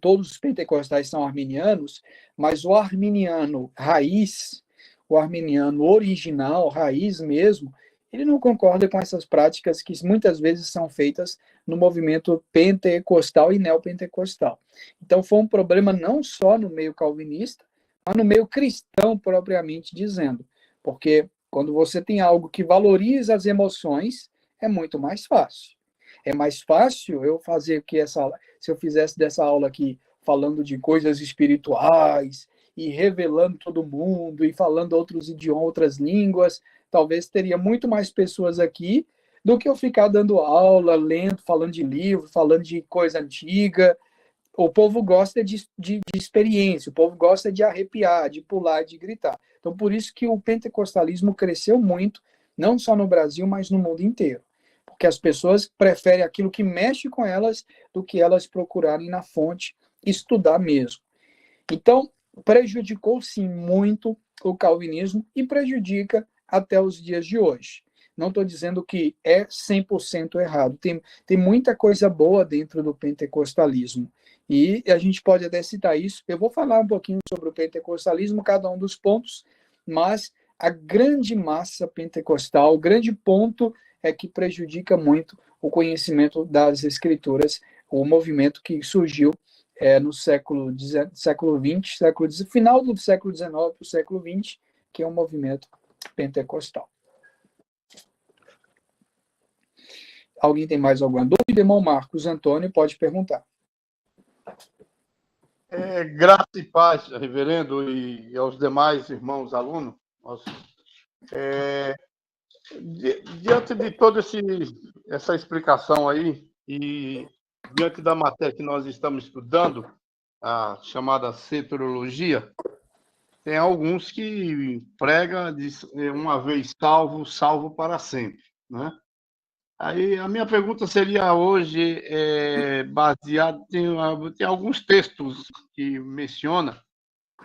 todos os pentecostais são arminianos, mas o arminiano raiz, o arminiano original, raiz mesmo, ele não concorda com essas práticas que muitas vezes são feitas no movimento pentecostal e neopentecostal. Então foi um problema não só no meio calvinista, mas no meio cristão propriamente dizendo, porque quando você tem algo que valoriza as emoções, é muito mais fácil. É mais fácil eu fazer se eu fizesse dessa aula aqui falando de coisas espirituais e revelando todo mundo e falando outros idiomas, outras línguas, talvez teria muito mais pessoas aqui do que eu ficar dando aula, lendo, falando de livro, falando de coisa antiga. O povo gosta de experiência, o povo gosta de arrepiar, de pular, de gritar. Então, por isso que o pentecostalismo cresceu muito, não só no Brasil, mas no mundo inteiro. Porque as pessoas preferem aquilo que mexe com elas do que elas procurarem na fonte estudar mesmo. Então, prejudicou, sim, muito o calvinismo e prejudica até os dias de hoje. Não estou dizendo que é 100% errado. Tem muita coisa boa dentro do pentecostalismo. E a gente pode até citar isso. Eu vou falar um pouquinho sobre o pentecostalismo, cada um dos pontos, mas a grande massa pentecostal, o grande ponto é que prejudica muito o conhecimento das escrituras, o movimento que surgiu no século XX, final do século XIX para o século XX, que é o movimento pentecostal. Alguém tem mais alguma dúvida? Irmão Marcos Antônio pode perguntar. Graça e paz, reverendo, e aos demais irmãos alunos. Diante de toda essa explicação aí, e diante da matéria que nós estamos estudando, a chamada soteriologia, tem alguns que pregam uma vez salvo, salvo para sempre, né? Aí a minha pergunta seria hoje, baseada tem alguns textos que menciona,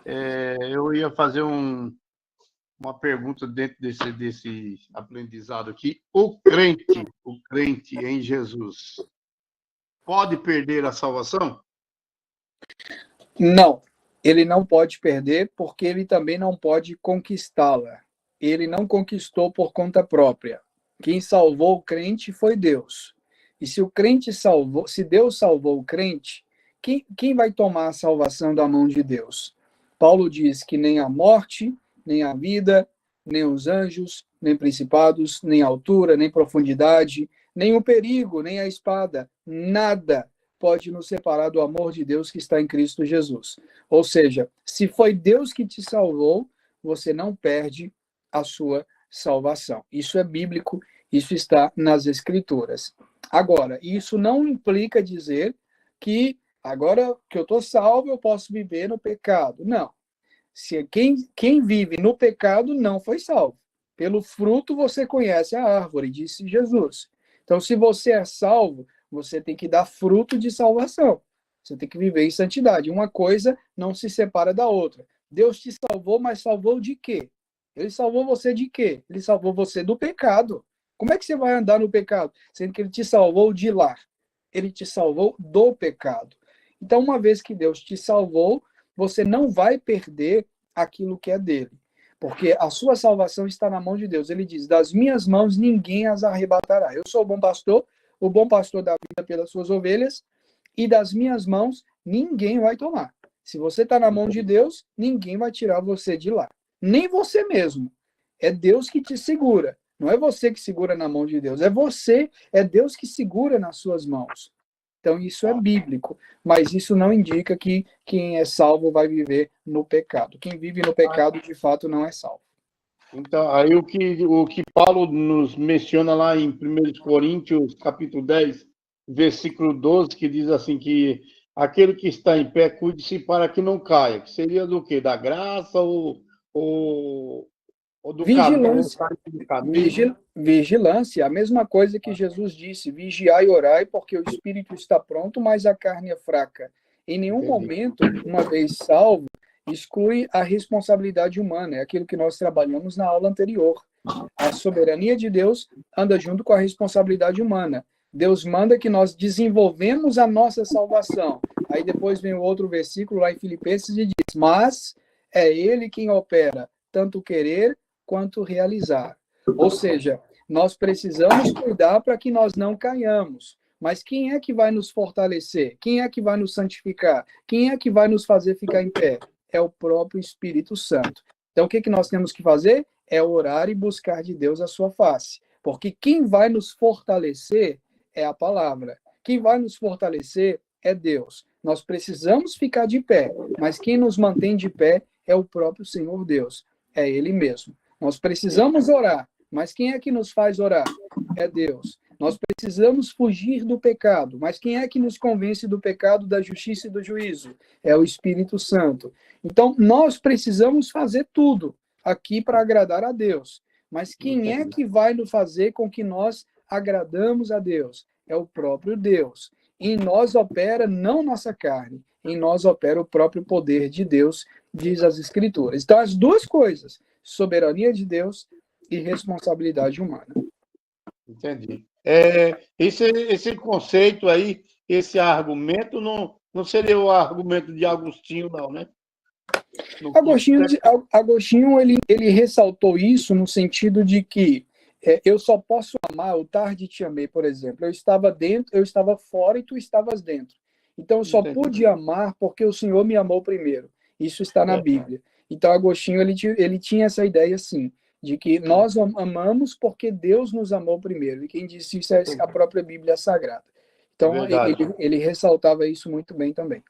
eu ia fazer uma pergunta dentro desse aprendizado aqui. O crente em Jesus, pode perder a salvação? Não, ele não pode perder, porque ele também não pode conquistá-la. Ele não conquistou por conta própria. Quem salvou o crente foi Deus. E se o crente salvou, se Deus salvou o crente, quem vai tomar a salvação da mão de Deus? Paulo diz que nem a morte, nem a vida, nem os anjos, nem principados, nem a altura, nem profundidade, nem o perigo, nem a espada, nada pode nos separar do amor de Deus que está em Cristo Jesus. Ou seja, se foi Deus que te salvou, você não perde a sua salvação. Isso é bíblico, isso está nas Escrituras. Agora, isso não implica dizer que agora que eu estou salvo, eu posso viver no pecado. Não. Quem vive no pecado não foi salvo. Pelo fruto você conhece a árvore, disse Jesus. Então, se você é salvo, você tem que dar fruto de salvação. Você tem que viver em santidade. Uma coisa não se separa da outra. Deus te salvou, mas salvou de quê? Ele salvou você de quê? Ele salvou você do pecado. Como é que você vai andar no pecado? Sendo que ele te salvou de lá. Ele te salvou do pecado. Então, uma vez que Deus te salvou, você não vai perder aquilo que é dele. Porque a sua salvação está na mão de Deus. Ele diz, das minhas mãos ninguém as arrebatará. Eu sou o bom pastor dá vida pelas suas ovelhas, e das minhas mãos ninguém vai tomar. Se você está na mão de Deus, ninguém vai tirar você de lá. Nem você mesmo. É Deus que te segura. Não é você que segura na mão de Deus. É Deus que segura nas suas mãos. Então, isso é bíblico. Mas isso não indica que quem é salvo vai viver no pecado. Quem vive no pecado, de fato, não é salvo. Então, aí o que Paulo nos menciona lá em 1 Coríntios, capítulo 10, versículo 12, que diz assim que aquele que está em pé, cuide-se para que não caia. Que seria do quê? Da graça ou do Vigilância. caminho? Vigilância, a mesma coisa que Jesus disse, vigiai e orai, porque o espírito está pronto, mas a carne é fraca. Em nenhum momento, uma vez salvo, exclui a responsabilidade humana, é aquilo que nós trabalhamos na aula anterior. A soberania de Deus anda junto com a responsabilidade humana. Deus manda que nós desenvolvemos a nossa salvação. Aí depois vem o outro versículo lá em Filipenses e diz, mas é ele quem opera, tanto querer quanto realizar. Ou seja, nós precisamos cuidar para que nós não caiamos. Mas quem é que vai nos fortalecer? Quem é que vai nos santificar? Quem é que vai nos fazer ficar em pé? É o próprio Espírito Santo. Então, o que nós temos que fazer? É orar e buscar de Deus a sua face. Porque quem vai nos fortalecer é a palavra. Quem vai nos fortalecer é Deus. Nós precisamos ficar de pé, mas quem nos mantém de pé é o próprio Senhor Deus. É Ele mesmo. Nós precisamos orar, mas quem é que nos faz orar? É Deus. Nós precisamos fugir do pecado, mas quem é que nos convence do pecado, da justiça e do juízo? É o Espírito Santo. Então, nós precisamos fazer tudo aqui para agradar a Deus. Mas quem é que vai nos fazer com que nós agradamos a Deus? É o próprio Deus. Em nós opera não nossa carne, em nós opera o próprio poder de Deus, diz as Escrituras. Então, as duas coisas, soberania de Deus e responsabilidade humana. Entendi. Esse conceito aí, esse argumento, não seria o argumento de Agostinho, não, né? Agostinho ele ressaltou isso no sentido de que eu só posso amar, o tarde te amei, por exemplo. Eu estava dentro, eu estava fora e tu estavas dentro. Então eu só pude amar porque o Senhor me amou primeiro. Isso está na Bíblia. Então Agostinho ele tinha essa ideia assim, de que nós amamos porque Deus nos amou primeiro. E quem disse isso é a própria Bíblia Sagrada. Então ele ressaltava isso muito bem também.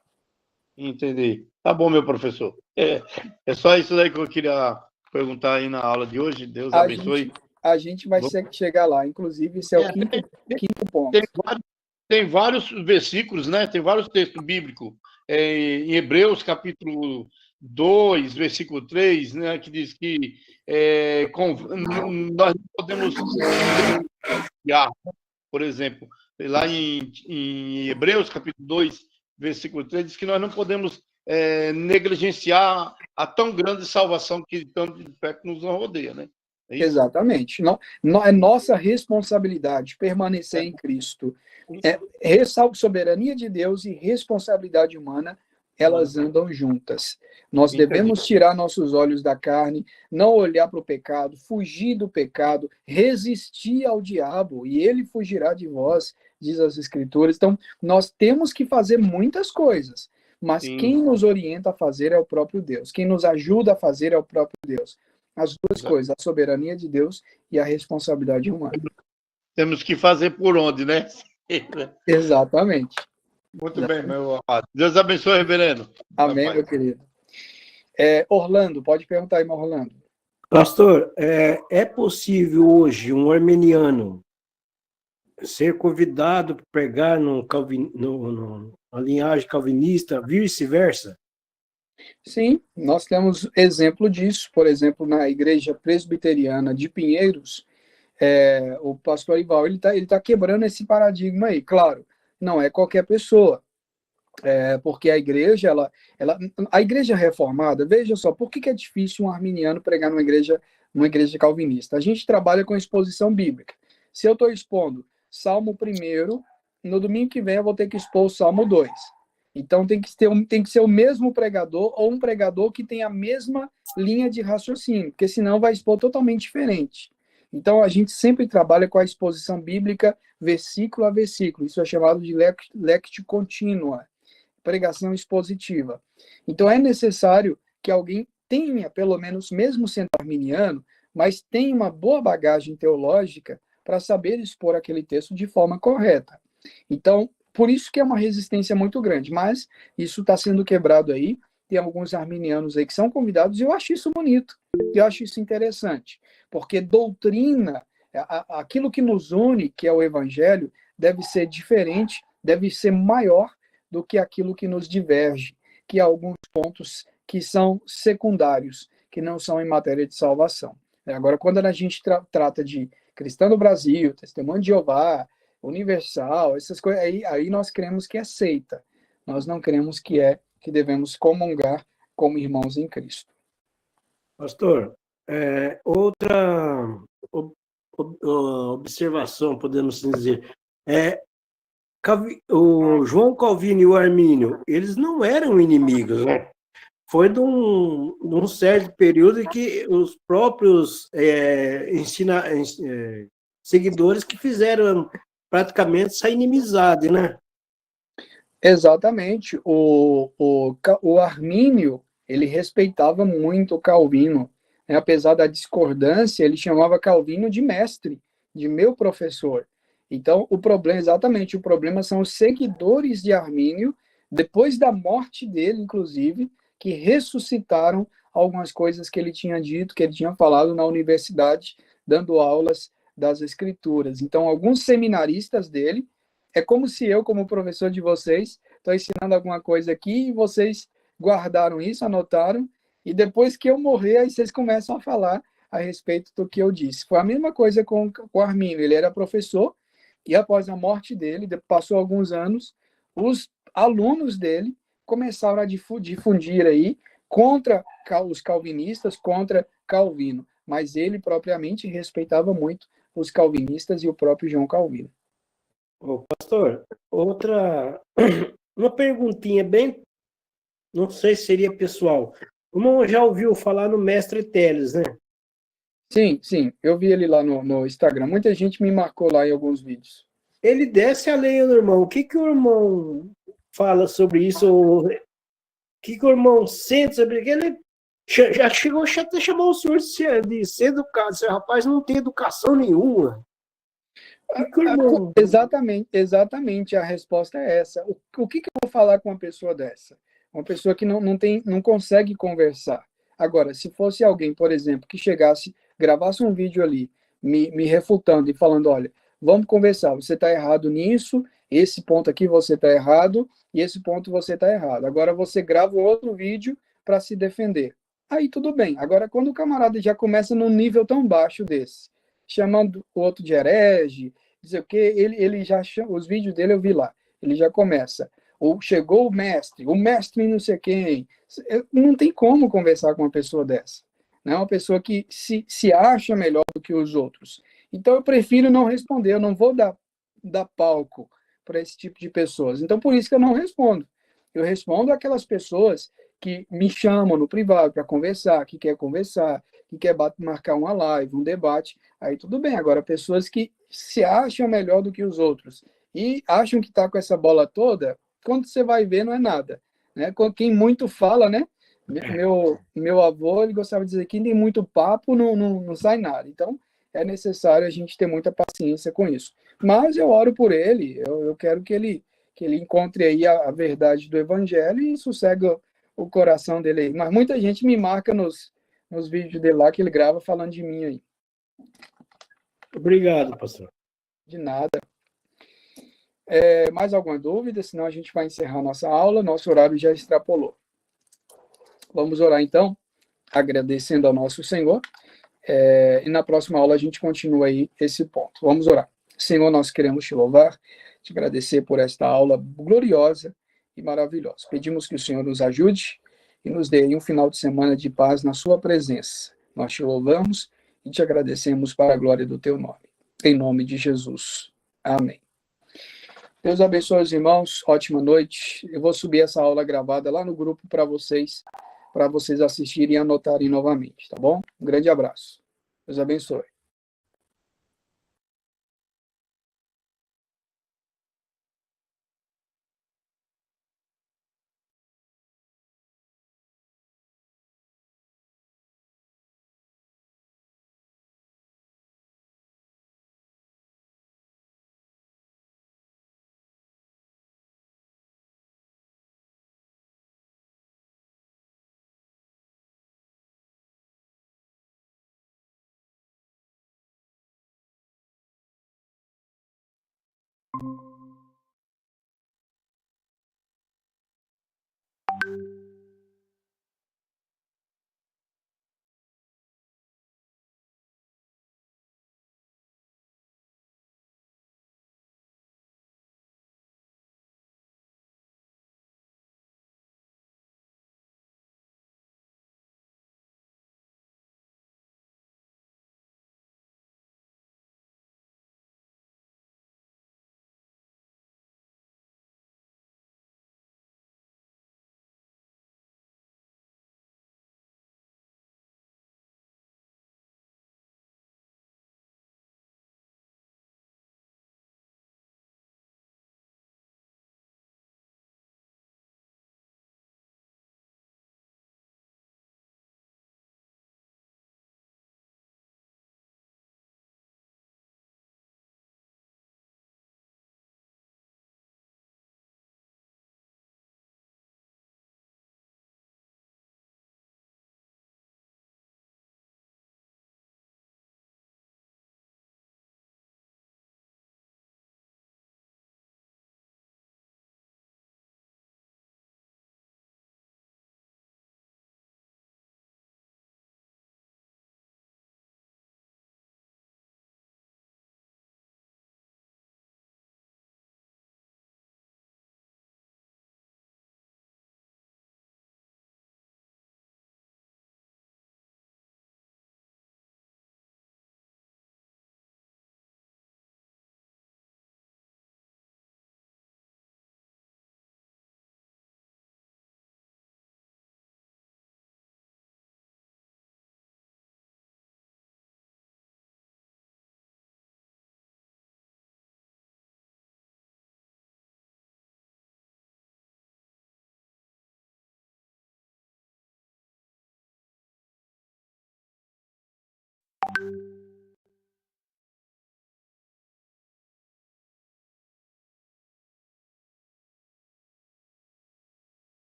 Entendi. Tá bom, meu professor. É só isso aí que eu queria perguntar aí na aula de hoje. Deus abençoe. A gente vai chegar lá. Inclusive, esse é o quinto ponto. Tem vários versículos, né? Tem vários textos bíblicos. Em Hebreus, capítulo 2, versículo 3, né? Que diz que nós não podemos... Por exemplo, lá em Hebreus, capítulo 2, versículo 3, diz que nós não podemos negligenciar a tão grande salvação que tanto de pé que nos rodeia, né? É exatamente. Não, é nossa responsabilidade permanecer em Cristo. Soberania de Deus e responsabilidade humana, elas andam juntas. Nós devemos tirar nossos olhos da carne, não olhar para o pecado, fugir do pecado, resistir ao diabo, e ele fugirá de vós, diz as Escrituras. Então, nós temos que fazer muitas coisas, mas quem nos orienta a fazer é o próprio Deus. Quem nos ajuda a fazer é o próprio Deus. As duas coisas, a soberania de Deus e a responsabilidade humana. Temos que fazer por onde, né? Exatamente. Muito bem, meu amado. Deus abençoe, reverendo. Amém, meu querido. Orlando, pode perguntar aí, meu Orlando. Pastor, é possível hoje um armeniano ser convidado para pregar na linhagem calvinista, vice-versa? Sim, nós temos exemplo disso, por exemplo, na Igreja Presbiteriana de Pinheiros, o pastor Ival, ele tá quebrando esse paradigma aí. Claro, não é qualquer pessoa, porque a igreja reformada, veja só, por que é difícil um arminiano pregar numa igreja calvinista? A gente trabalha com exposição bíblica. Se eu estou expondo Salmo 1, no domingo que vem eu vou ter que expor o Salmo 2. Então tem que ser o mesmo pregador ou um pregador que tem a mesma linha de raciocínio, porque senão vai expor totalmente diferente. Então a gente sempre trabalha com a exposição bíblica versículo a versículo. Isso é chamado de lectio continua, pregação expositiva. Então é necessário que alguém tenha, pelo menos, mesmo sendo arminiano, mas tenha uma boa bagagem teológica para saber expor aquele texto de forma correta. Então, por isso que é uma resistência muito grande, mas isso está sendo quebrado aí. Tem alguns arminianos aí que são convidados, e eu acho isso bonito, eu acho isso interessante, porque doutrina, aquilo que nos une, que é o evangelho, deve ser diferente, deve ser maior do que aquilo que nos diverge, que há alguns pontos que são secundários, que não são em matéria de salvação. Agora, quando a gente trata de Cristão do Brasil, Testemunho de Jeová, Universal, essas coisas, aí nós cremos que é seita. Nós não cremos que devemos comungar como irmãos em Cristo. Pastor, outra observação, podemos dizer, o João Calvino e o Armínio, eles não eram inimigos, né? Foi de um certo período em que os próprios seguidores que fizeram praticamente essa inimizade, né? Exatamente. O Armínio, ele respeitava muito o Calvino, né? Apesar da discordância, ele chamava Calvino de mestre, de meu professor. Então, o problema são os seguidores de Armínio, depois da morte dele, inclusive, que ressuscitaram algumas coisas que ele tinha dito, que ele tinha falado na universidade, dando aulas das Escrituras. Então, alguns seminaristas dele, é como se eu, como professor de vocês, estou ensinando alguma coisa aqui e vocês guardaram isso, anotaram, e depois que eu morrer, aí vocês começam a falar a respeito do que eu disse. Foi a mesma coisa com o Armínio. Ele era professor, e após a morte dele, passou alguns anos, os alunos dele começaram a difundir aí contra os calvinistas, contra Calvino. Mas ele propriamente respeitava muito os calvinistas e o próprio João Calvino. Ô, pastor, uma perguntinha bem, não sei se seria pessoal. O irmão já ouviu falar no Mestre Teles, né? Sim, eu vi ele lá no Instagram. Muita gente me marcou lá em alguns vídeos. Ele desce a lenha no irmão. O que o irmão fala sobre isso? O que o irmão sente sobre isso? Ele já chegou até chamar o senhor de ser educado. Esse rapaz não tem educação nenhuma. Exatamente, a resposta é essa. O que eu vou falar com uma pessoa dessa? Uma pessoa que não consegue conversar. Agora, se fosse alguém, por exemplo, que chegasse, gravasse um vídeo ali, me refutando e falando, olha, vamos conversar, você está errado nisso, esse ponto aqui você está errado, e esse ponto você está errado. Agora você grava um outro vídeo para se defender. Aí tudo bem. Agora, quando o camarada já começa num nível tão baixo desse, chamando o outro de herege, dizer o que, ele já chama, os vídeos dele eu vi lá, ele já começa, ou chegou o mestre não sei quem, não tem como conversar com uma pessoa dessa, né? Uma pessoa que se acha melhor do que os outros. Então eu prefiro não responder, eu não vou dar palco para esse tipo de pessoas. Então por isso que eu não respondo. Eu respondo aquelas pessoas que me chamam no privado para conversar, que quer marcar uma live, um debate, aí tudo bem. Agora, pessoas que se acham melhor do que os outros e acham que está com essa bola toda, quando você vai ver, não é nada. Né? Quem muito fala, né? Meu avô, ele gostava de dizer que quem tem muito papo não sai nada. Então, é necessário a gente ter muita paciência com isso. Mas eu oro por ele, eu quero que ele encontre aí a verdade do evangelho e sossegue o coração dele aí. Mas muita gente me marca nos vídeos dele lá que ele grava falando de mim aí. Obrigado, pastor. De nada. Mais alguma dúvida? Senão a gente vai encerrar nossa aula. Nosso horário já extrapolou. Vamos orar então, agradecendo ao nosso Senhor. E na próxima aula a gente continua aí esse ponto. Vamos orar. Senhor, nós queremos te louvar, te agradecer por esta aula gloriosa e maravilhosa. Pedimos que o Senhor nos ajude e nos dê um final de semana de paz na sua presença. Nós te louvamos e te agradecemos para a glória do teu nome. Em nome de Jesus. Amém. Deus abençoe os irmãos. Ótima noite. Eu vou subir essa aula gravada lá no grupo para vocês assistirem e anotarem novamente, tá bom? Um grande abraço. Deus abençoe.